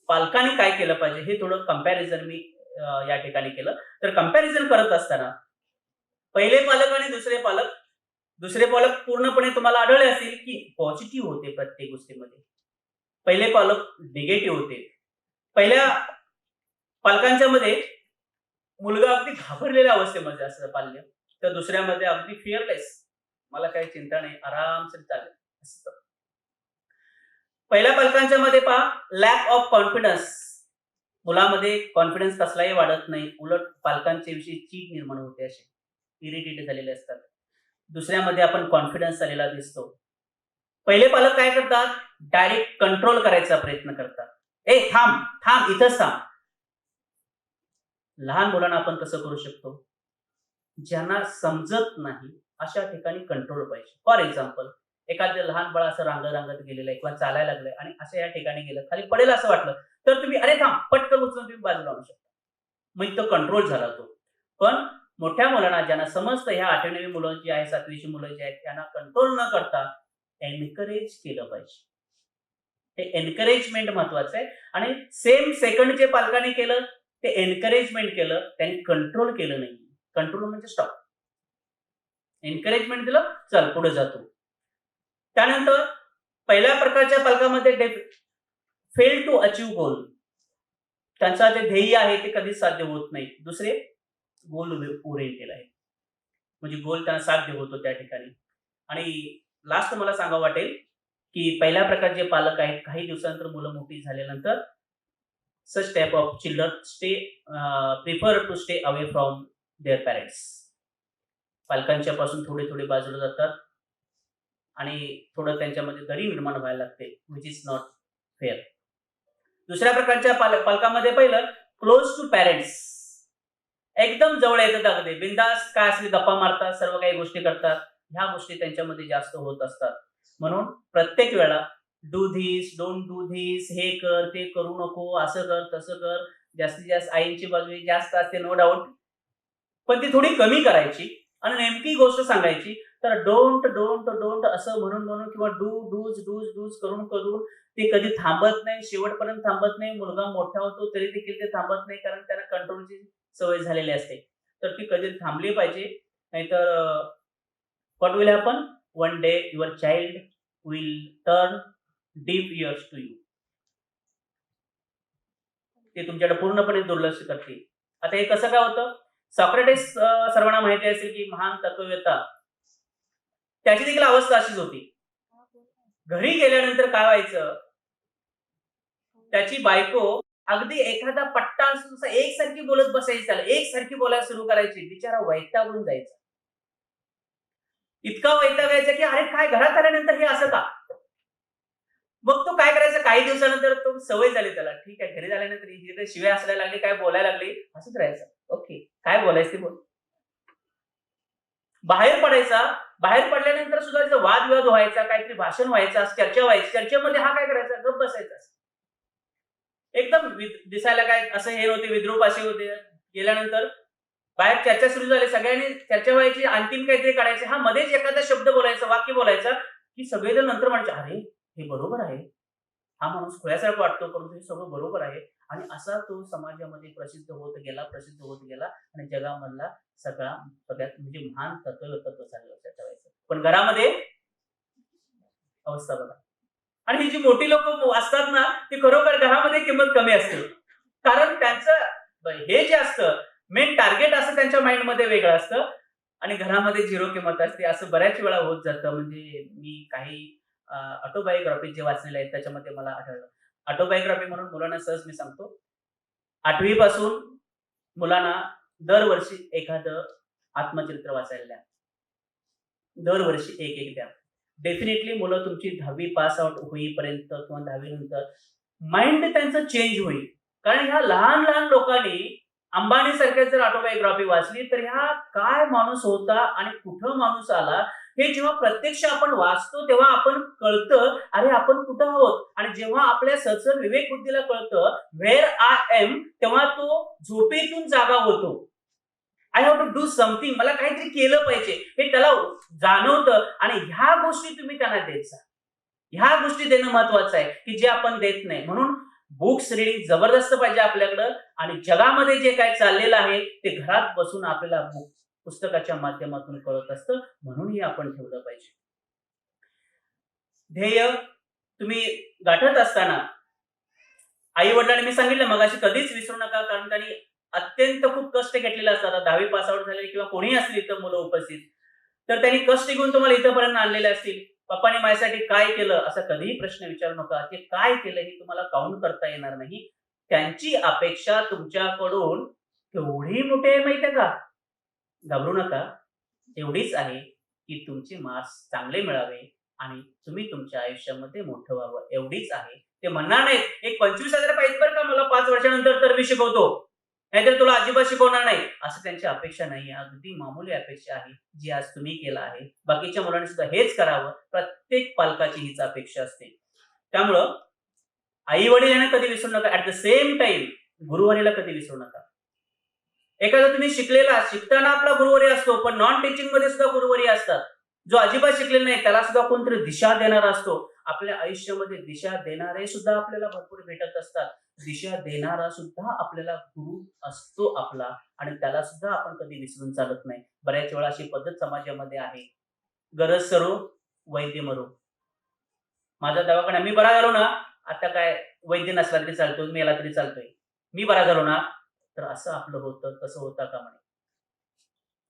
पालकांनी काय केलं पाहिजे हे थोडं कंपॅरिझन मी या ठिकाणी केलं. तर कंपॅरिझन करत असताना पहिले पालक आणि दुसरे पालक पूर्णपणे तुम्हाला आढळले असतील की पॉझिटिव्ह होते प्रत्येक गोष्टीमध्ये. पहिले पालक निगेटिव्ह होते. पहिल्या पालकांच्या मध्ये मुलगा अगदी घाबरलेल्या अवस्थेमध्ये असतं पाल्य, तर दुसऱ्यामध्ये अगदी फिअरलेस, मला काही चिंता नाही, आरामशीर चालेल असतं. पहिल्या पालकांच्या मध्ये पहा, लॅक ऑफ कॉन्फिडन्स, मुलामध्ये कॉन्फिडन्स कसलाही वाढत नाही, उलट पालकांच्या विषयी चीड निर्माण होते, असे इरिटेट झालेले असतात. दुसऱ्यामध्ये आपण कॉन्फिडन्स आलेला दिसतो. पहिले पालक काय करतात, डायरेक्ट कंट्रोल करायचा प्रयत्न करतात. ए थांब थांब, इथंच थांब. लहान मुलांना आपण कसं करू शकतो, ज्यांना समजत नाही अशा ठिकाणी कंट्रोल पाहिजे. फॉर एक्झाम्पल, एखादं लहान बाळ असं रांगत गेलेलं आहे किंवा चालायला लागलंय आणि असं या ठिकाणी गेलं, खाली पडेल असं वाटलं, तर तुम्ही अरे थांब, पटकन उचलून तुम्ही बाजूला आणू शकता. मग तो कंट्रोल झाला तो. पण मोठ्या मुलांना ज्यांना समजतं, ह्या 8वी मुलं जी आहे, 7वीची मुलं जी आहेत, त्यांना कंट्रोल न करता एनकरेज केलं पाहिजे. हे एनकरेजमेंट महत्वाचं आहे. आणि सेम सेकंड जे पालकांनी केलं, ते एनकरेजमेंट केलं, त्यांनी कंट्रोल केलं नाही. कंट्रोल म्हणजे स्टॉप. एनकरेजमेंट दिलं, चल पुढे जातो. त्यानंतर पहिल्या प्रकारच्या पालकामध्ये फेल टू अचीव गोल, त्यांचा जे ध्येय आहे ते कधीच साध्य होत नाही. दुसरे गोल ओरिएंटेड आहे, म्हणजे गोल त्यांना साध्य होतो त्या ठिकाणी. आणि लास्ट मला सांगावं वाटेल की पहिल्या प्रकारचे पालक आहेत, काही दिवसानंतर मुलं मोठी झाल्यानंतर such type of children prefer to stay away from their parents. पालकांच्या पासून थोडे बाजूला जातात आणि थोडं त्यांच्यामध्ये दरी निर्माण व्हायला लागते, विच इज नॉट फेअर. दुसऱ्या प्रकारच्या पालकामध्ये पहिलं क्लोज टू पॅरेंट्स, एकदम जवळ येतात, अगदी बिंदास काय असले गप्पा मारतात, सर्व काही गोष्टी करतात. ह्या गोष्टी त्यांच्यामध्ये जास्त होत असतात. म्हणून प्रत्येक वेळा do this, don't do this, हे कर, ते करू नको, असं कर, तसं कर. जास्तीत जास्त आईंची बाजू जास्त असते, नो डाऊट, पण ती थोडी कमी करायची आणि नेमकी गोष्ट सांगायची. तर डोंट डोंट डोंट असं म्हणून किंवा डूज करून ते कधी थांबत नाही, शेवटपर्यंत थांबत नाही. मुलगा मोठा होतो तरी देखील ते थांबत नाही, कारण त्यांना कंट्रोलची सवय झालेली असते. तर ती कधी थांबली पाहिजे, नाहीतर what will happen, one day your child will turn deaf ears to you. ते तुमच्याकडे पूर्णपणे दुर्लक्ष करतील. आता हे कसं काय होतं, सॉक्रेटिस सर्वांना माहिती असेल की महान तत्ववेत्ता, त्याची देखील अवस्था अशीच होती. घरी गेल्यानंतर काय व्हायचं, त्याची बायको अगदी एखादा पट्टा एकसारखी बोलत बसायची, त्याला एकसारखी बोलायला सुरू करायची, बिचारा वैतागून जायचा. इतका वैतागायचा की अरे काय, घरात आल्यानंतर हे असं का. मग तो काय करायचा, काही दिवसानंतर तो सवय झाली त्याला, ठीक आहे घरी झाल्यानंतर शिवाय असायला लागली, काय बोलायला लागली, असंच राहायचं. ओके, काय बोलायचं ते बोल. बाहेर पडायचा, बाहेर पडल्यानंतर सुद्धा वादविवाद व्हायचा, काहीतरी भाषण व्हायचं, चर्चा व्हायची, चर्चेमध्ये हा काय करायचा, गप्प बसायचा. एकदम दिसायला काय असं हे होते, विद्रूप असे होते. गेल्यानंतर बाहेर चर्चा सुरू झाली, सगळ्यांनी चर्चा व्हायची, आणखीन काहीतरी काढायचे, हा मध्येच एखादा शब्द बोलायचा, वाक्य बोलायचा, की सगळेजण नंतर म्हणायचे अरे हे बरोबर आहे, हा माणूस खुळ्यासारखं वाटतो, परंतु हे सगळं बरोबर आहे. आणि असा तो समाजामध्ये प्रसिद्ध होत गेला आणि जगामधला सगळ्यात म्हणजे महान तत्व झालं, लक्षात ठेवायचं. पण घरामध्ये अवस्था बघा. आणि ही जी मोठी लोक असतात ना, ती खरोखर घरामध्ये किंमत कमी असते, कारण त्यांचं हे जे असतं मेन टार्गेट असतं त्यांच्या माइंडमध्ये वेगळं असतं आणि घरामध्ये झिरो किंमत असते. असं बऱ्याच वेळा होत जातं. म्हणजे मी काही ऑटोबायोग्राफी जे वाचलेले आहेत त्याच्यामध्ये मला आढळलं. ऑटोबायोग्राफी म्हणून मुलांना सहज मी सांगतो, 8वी पासून मुलांना दरवर्षी एखादं आत्मचरित्र वाचायला द्या, दरवर्षी एक द्या. डेफिनेटली मुलं तुमची 10वी पास आउट होईपर्यंत किंवा 10वी नंतर माइंड त्यांचं चेंज होईल. कारण ह्या लहान लहान लोकांनी अंबानी सारख्या जर ऑटोबायोग्राफी वाचली तर ह्या काय माणूस होता आणि कुठं माणूस आला, हे जेव्हा प्रत्यक्ष आपण वाचतो तेव्हा आपण कळतं, अरे आपण कुठं आहोत. आणि जेव्हा आपल्या सचल विवेक बुद्धीला कळतं व्हेअर आय एम, तेव्हा तो झोपेतून जागा होतो. I have to do something, मला काहीतरी केलं पाहिजे हे त्याला जाणवतं. आणि ह्या गोष्टी तुम्ही त्यांना देत जा, ह्या गोष्टी देणं महत्वाचं आहे की जे आपण देत नाही. म्हणून बुक्स रिडिंग जबरदस्त पाहिजे आपल्याकडं. आणि जगामध्ये जे काय चाललेलं आहे ते घरात बसून आपल्याला पुस्तकाच्या माध्यमातून कळत असतं, म्हणून हे आपण ठेवलं पाहिजे. ध्येय तुम्ही गाठत असताना आई वडिलांनी मी सांगितलं मगाशी कधीच विसरू नका, कारण त्यांनी अत्यंत खूप कष्ट घेतलेले असतात. 10वी पास आउट झालेले किंवा कोणीही असतील इथं मुलं उपस्थित, तर त्यांनी कष्ट घेऊन तुम्हाला इथपर्यंत आणलेले असतील. पप्पांनी माझ्यासाठी काय केलं असा कधीही प्रश्न विचारू नका. ते काय केलं हे तुम्हाला काउंट करता येणार नाही. त्यांची अपेक्षा तुमच्याकडून केवढी मोठी आहे माहितीये का? घाबरू नका. एवढीच आहे की तुमचे मार्क्स चांगले मिळावे आणि तुम्ही तुमच्या आयुष्यामध्ये मोठं व्हावं, एवढीच आहे. ते म्हणणार नाहीत एक 25,000 पाहिजे बरं का मला 5 वर्षानंतर तर मी शिकवतो. नाहीतर तुला अजिबात शिकवणार नाही. असं त्यांची अपेक्षा नाहीये. अगदी मामूली अपेक्षा आहे, जी आज तुम्ही केलं आहे. बाकीच्या मुलांनी सुद्धा हेच करावं. प्रत्येक पालकाची हीच अपेक्षा असते. त्यामुळं आई-वडील यांना कधी विसरू नका. ॲट द सेम टाईम गुरुवारीला कधी विसरू नका. एखादा तुम्ही शिकलेला शिकताना आपला गुरुवारी असतो, पण नॉन टीचिंग मध्ये सुद्धा गुरुवारी असतात. जो अजिबात शिकलेला नाही त्याला सुद्धा कोणतरी दिशा देणारा असतो. आपल्या आयुष्यामध्ये दिशा देणारे सुद्धा आपल्याला भरपूर भेटत असतात. दिशा देणारा सुद्धा आपल्याला गुरु असतो आपला आणि त्याला सुद्धा आपण कधी विसरून चालत नाही. बऱ्याच वेळा अशी पद्धत समाजामध्ये आहे. गरज सरो, वैद्य मरो. माझा दवाखाना मी बरा झालो ना, आता काय वैद्य नसला तरी चालतो, मेला तरी चालतोय. मी बरा झालो ना, तर असं आपलं होतं, तसं होता कामा नये.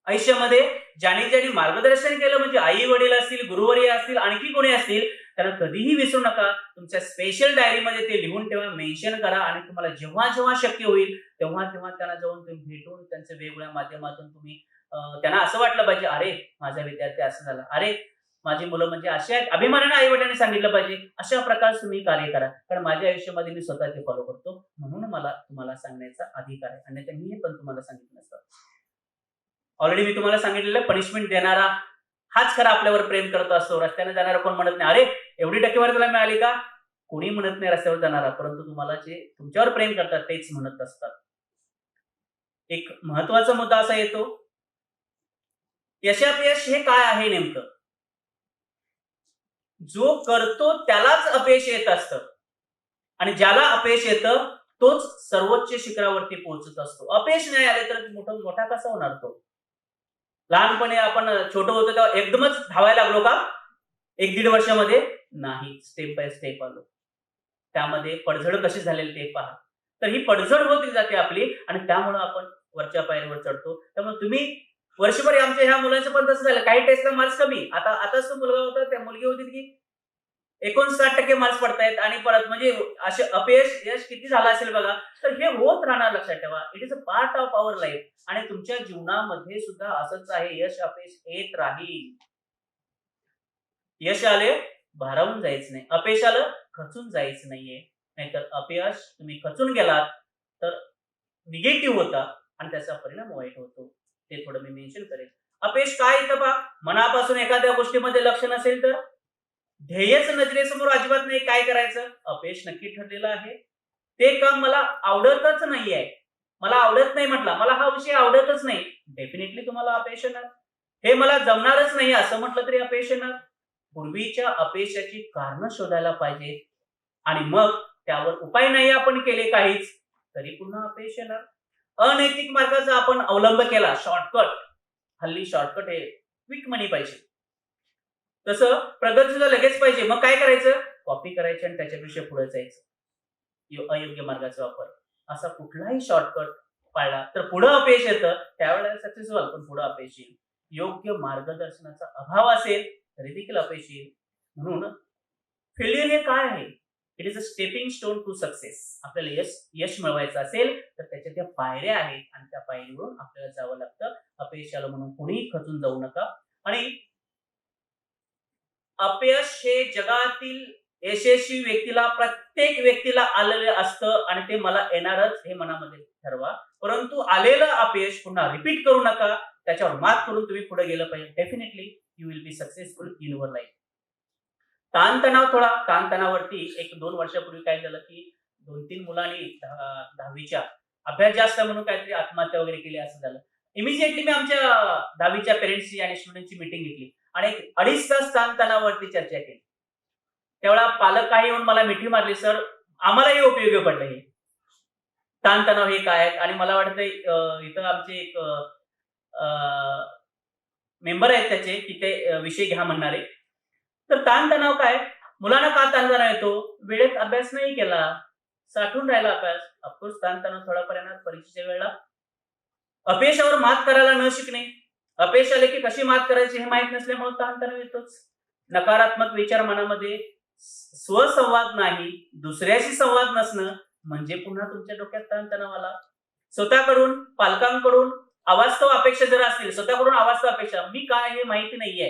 आयुष्यामध्ये ज्याने मार्गदर्शन केलं म्हणजे आई-वडील असतील, गुरुवर्य असतील, आणखी कोणी असतील, त्यांना कधीही विसरू नका. तुमच्या स्पेशल डायरीमध्ये ते लिहून ठेवा, मेन्शन करा आणि तुम्हाला जेव्हा शक्य होईल तेव्हा त्यांना जाऊन तुम्ही भेटून त्यांच्या वेगवेगळ्या माध्यमातून तुम्ही त्यांना असं वाटलं पाहिजे, "अरे, माझा विद्यार्थी असं झाला. अरे, माझी मुलं म्हणजे अशी आहेत." अभिमानाने आई-वडिलांनी सांगितलं पाहिजे. अशा प्रकारे तुम्ही कार्य करा. कारण माझ्या आयुष्यामध्ये मी स्वतः ते फॉलो करतो. म्हणून मला तुम्हाला सांगण्याचा अधिकार आहे. अन्यथा मी हे पण तुम्हाला सांगितलं नसतं. ऑलरेडी मी तुम्हाला सांगितलेलं पनिशमेंट देणारा हाच खरा आपल्यावर प्रेम करत असतो. रस्त्याने जाणारा कोण म्हणत नाही, "अरे, एवढी टक्केवारी तुला मिळाली का?" कोणी म्हणत नाही रस्त्यावर जाणारा. परंतु तुम्हाला जे तुमच्यावर प्रेम करतात तेच म्हणत असतात. एक महत्वाचा मुद्दा असा येतो, यशापयश हे काय आहे नेमकं? जो करतो त्यालाच अपयश येत असतं आणि ज्याला अपयश येतं तोच सर्वोच्च शिखरावरती पोहोचत असतो. अपयश नाही आले तर मोठा कसा होणार तो? लहानपणी आपण छोटं होतो तेव्हा एकदमच धावायला लागलो का? 1-1.5 वर्षामध्ये? नाही. स्टेप बाय स्टेप आलो. त्यामध्ये पडझड कशी झालेली ते पहा. तर ही पडझड होत जाते आपली आणि त्यामुळं आपण वरच्या पायरीवर चढतो. त्यामुळे तुम्ही वर्षभर आमच्या ह्या मुलांचं पण तसं झालं. काही टेस्टला मार्क्स कमी. आताच तो मुलगा होता, त्या मुलगी होती की 59% मार्क्स पडतायत आणि परत म्हणजे असे यश किती झालं असेल बघा. तर हे होत राहणार लक्षात ठेवा. It is a part of our life आणि तुमच्या जीवनामध्ये सुद्धा असंच आहे. यश अपयश येत राहील. यश आले भारावून जायचं नाही. अपयश आलं खचून जायचं नाहीये. नाहीतर अपयश तुम्ही खचून गेलात तर निगेटिव्ह होता आणि त्याचा परिणाम वाईट होतो. ते थोडं मी मेन्शन करेन. अपयश काय येतं पहा, मनापासून एखाद्या गोष्टीमध्ये लक्ष नसेल तर ध्येयच नजरेसमोर अजिबात नाही, काय करायचं? अपयश नक्की ठरलेलं आहे. ते काम मला आवडतच नाहीये. मला आवडत नाही म्हटला, मला हा विषय आवडतच नाही. डेफिनेटली तुम्हाला अपयश येणार. हे मला जमणारच नाही असं म्हटलं तरी अपयश येणार. पूर्वीच्या अपयशाची कारणं शोधायला पाहिजेत आणि मग त्यावर उपाय नाही आपण केले काहीच, तरी पुन्हा अपयश येणार. अनैतिक मार्गाचा आपण अवलंब केला, शॉर्टकट. हल्ली शॉर्टकट हे क्विक मनी पाहिजे. तसं प्रगती सुद्धा लगेच पाहिजे. मग काय करायचं? कॉपी करायची आणि त्याच्यापेक्षा पुढे जायचं. अयोग्य मार्गाचा वापर. असा कुठलाही शॉर्टकट पाळला तर पुढे अपयश येतं. त्यावेळेला सक्सेस व्हाल पण पुढे अपयश येईल. योग्य मार्गदर्शनाचा अभाव असेल तरी देखील अपयश येईल. म्हणून फेल्युअर हे काय आहे? It is a stepping stone to success. आपल्याला यश मिळवायचं असेल तर त्याच्या त्या पायऱ्या आहेत आणि त्या पायरीवरून आपल्याला जावं लागतं. अपयश आलं म्हणून कोणीही खचून जाऊ नका. आणि अपयश हे जगातील यशस्वी व्यक्तीला, प्रत्येक व्यक्तीला आलेलं असतं आणि ते मला येणारच हे मनामध्ये ठरवा. परंतु आलेलं अपयश पुन्हा रिपीट करू नका. त्याच्यावर मात करून तुम्ही पुढे गेलं पाहिजे. Definitely you will be successful in your life. ताणतणावावरती 1-2 वर्षापूर्वी काय झालं की 2-3 मुलांनी 10वीच्या अभ्यास जास्त म्हणून काहीतरी आत्महत्या वगैरे केली असं झालं. इमिजिएटली मी आमच्या 10वीच्या पेरेंट्सची आणि स्टुडंटची मीटिंग घेतली आणि 2.5 तास ताणतणावावरती चर्चा केली. त्यावेळेला पालक काही येऊन मला मिठी मारली, सर आम्हालाही उपयोगी पडलं हे. ताणतणाव हे काय आहेत आणि मला वाटतंय इथं आमचे एक मेंबर आहेत त्याचे की ते विषय घ्या म्हणणारे. तर ताणतणाव काय? मुलांना का ताणतणाव येतो? वेळेत अभ्यास नाही केला, साठून राहिला अभ्यास. ऑफकोर्स ताणतणाव थोडाफार येणार परीक्षेच्या वेळेला. अपयशावर मात करायला न शिकणे, अपयश आले की कशी मात करायची हे माहित नसल्यामुळे ताणतणाव येतोच. नकारात्मक विचार मनामध्ये, स्वसंवाद नाही, दुसऱ्याशी संवाद नसणं म्हणजे पुन्हा तुमच्या डोक्यात ताणतणाव आला. स्वतःकडून, पालकांकडून अवास्तव अपेक्षा जर असतील, स्वतःकडून अवास्तव अपेक्षा, मी काय हे माहिती नाहीये,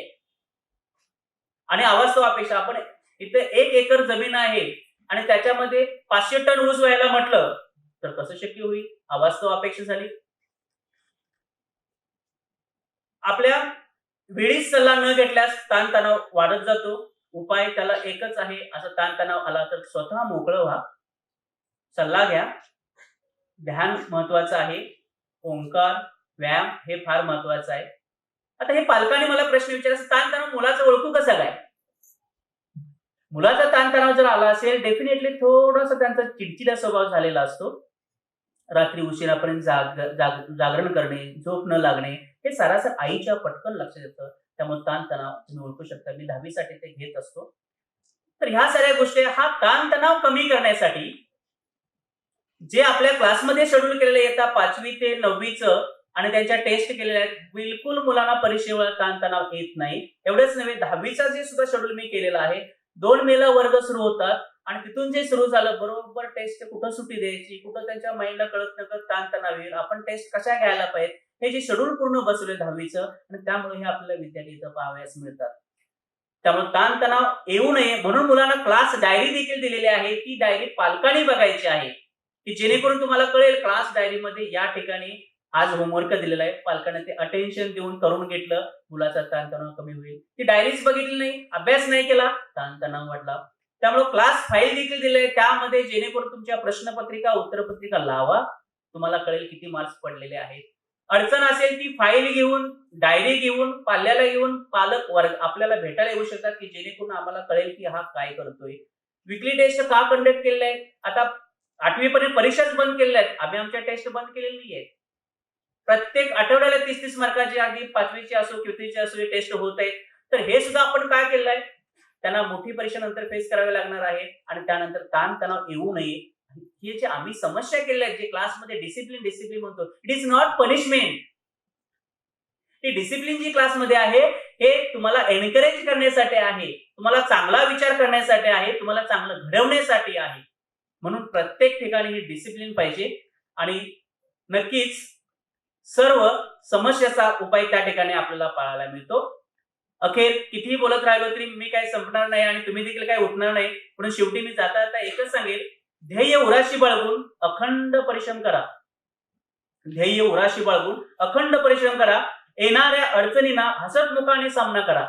आणि अवास्तव अपेक्षा, आपण इथे 1 एकर जमीन आहे आणि त्याच्यामध्ये 500 टन ऊस व्हायला म्हटलं तर कसं शक्य होईल? अवास्तव अपेक्षा झाली. आपल्या वेळीच सल्ला न घेतल्यास ताणतणाव वाढत जातो. उपाय त्याला एकच आहे, असा ताणतणाव आला तर स्वतः मोकळं व्हा, सल्ला घ्या. ध्यान महत्वाचं आहे, ओंकार, व्यायाम हे फार महत्वाचं आहे. आता हे पालकांनी मला प्रश्न विचारला, ताणतणाव मुलाचं ओळखू कसं काय? मुलाचा ताणतणाव जर आला असेल, डेफिनेटली थोडासा त्यांचा चिडचिडा स्वभाव झालेला असतो. रात्री उशिरापर्यंत जागरण करणे, झोप न लागणे, हे सरासर आईच्या पटकन लक्षात येतं. त्यामुळे ताणतणाव तुम्ही ओळखू शकता. मी 10वी साठी ते घेत असतो. तर ह्या सगळ्या गोष्टी, हा ताणतणाव कमी करण्यासाठी जे आपल्या क्लासमध्ये शेड्यूल केलेले येतात 5वी ते 9वीचं आणि त्यांच्या टेस्ट केलेल्या आहेत, बिलकुल मुलांना परीक्षेवर ताणतणाव येत नाही. एवढंच नव्हे, 10वीचा जे सुद्धा शेड्यूल मी केलेला आहे, 2 मेला वर्ग सुरू होतात आणि तिथून जे सुरू झालं, बरोबर टेस्ट कुठं सुट्टी द्यायची, कुठं त्यांच्या माइंडला कळत नकळत ताणतणाव येईल, आपण टेस्ट कशा घ्यायला पाहिजे, हे जे शेड्यूल पूर्ण बसवले 10वीचं, आणि त्यामुळे हे आपल्याला विद्यार्थी इथं पाहावयास मिळतात. त्यामुळे ताणतणाव येऊ नये म्हणून मुलांना क्लास डायरी देखील दिलेली आहे. ती डायरी पालकांनी बघायची आहे, की जेणेकरून तुम्हाला कळेल क्लास डायरीमध्ये या ठिकाणी आज होमवर्क दिलेला आहे, पालकांना ते अटेन्शन देऊन करून घेतलं, मुलाचा ताणतणाव कमी होईल. ती डायरीच बघितली नाही, अभ्यास नाही केला, ताणतणाव वाढला. त्यामुळे क्लास फाईल देखील दिले आहे, त्यामध्ये जेणेकरून तुमच्या प्रश्नपत्रिका, उत्तरपत्रिका लावा, तुम्हाला कळेल किती मार्क्स पडलेले आहेत. अडचण असेल ती फाईल घेऊन, डायरी घेऊन, पाल्याला घेऊन पालक वर्ग आपल्याला भेटायला येऊ शकतात, की जेणेकरून आम्हाला कळेल की हा काय करतोय. विकली टेस्ट का कंडक्ट केलेल्या आहेत? आता 8वी पर्यंत परीक्षाच बंद केलेल्या आहेत, आम्ही आमच्या टेस्ट बंद केलेली नाहीये. प्रत्येक आठवड्याला 30-30 मार्काची, आधी 5वीची असो, 4थीची असो, हे टेस्ट होत आहेत. तर हे सुद्धा आपण काय केलं आहे, त्यांना मोठी परीक्षा नंतर फेस करावी लागणार आहे आणि त्यानंतर ताणतणाव येऊ नये, हे जे आम्ही समस्या केल्या आहेत, जे क्लासमध्ये डिसिप्लिन म्हणतो, इट इज नॉट पनिशमेंट. ही डिसिप्लिन जी क्लासमध्ये आहे, हे तुम्हाला एनकरेज करण्यासाठी आहे, तुम्हाला चांगला विचार करण्यासाठी आहे, तुम्हाला चांगलं घडवण्यासाठी आहे. म्हणून प्रत्येक ठिकाणी ही डिसिप्लिन पाहिजे आणि नक्कीच सर्व समस्याचा उपाय त्या ठिकाणी आपल्याला पाहायला मिळतो. अखेर कितीही बोलत राहिलो तरी मी काही संपणार नाही आणि तुम्ही देखील काही उठणार नाही. म्हणून शेवटी मी जाता जाता एकच सांगेल, ध्येय उराशी बाळगून अखंड परिश्रम करा. ध्येय उराशी बाळगून अखंड परिश्रम करा. येणाऱ्या अडचणींना हसतमुखाने सामना करा.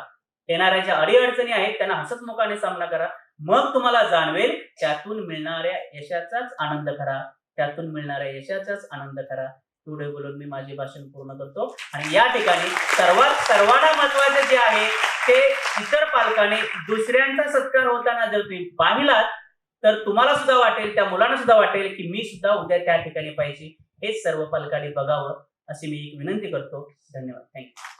येणाऱ्या ज्या अडीअडचणी आहेत त्यांना हसतमुखाने सामना करा. मग तुम्हाला जाणवेल त्यातून मिळणाऱ्या यशाचाच आनंद करा. त्यातून मिळणाऱ्या यशाचाच आनंद करा. एवढे बोलून मी माझे भाषण पूर्ण करतो आणि या ठिकाणी सर्वांना महत्वाचे जे आहे ते, इतर पालकाने दुसऱ्यांचा सत्कार होताना जर तुम्ही पाहिलात तर तुम्हाला सुद्धा वाटेल, त्या मुलांना सुद्धा वाटेल की मी सुद्धा उद्या त्या ठिकाणी पाहिजे. हेच सर्व पालकांनी बघावं अशी मी एक विनंती करतो. धन्यवाद. थँक्यू.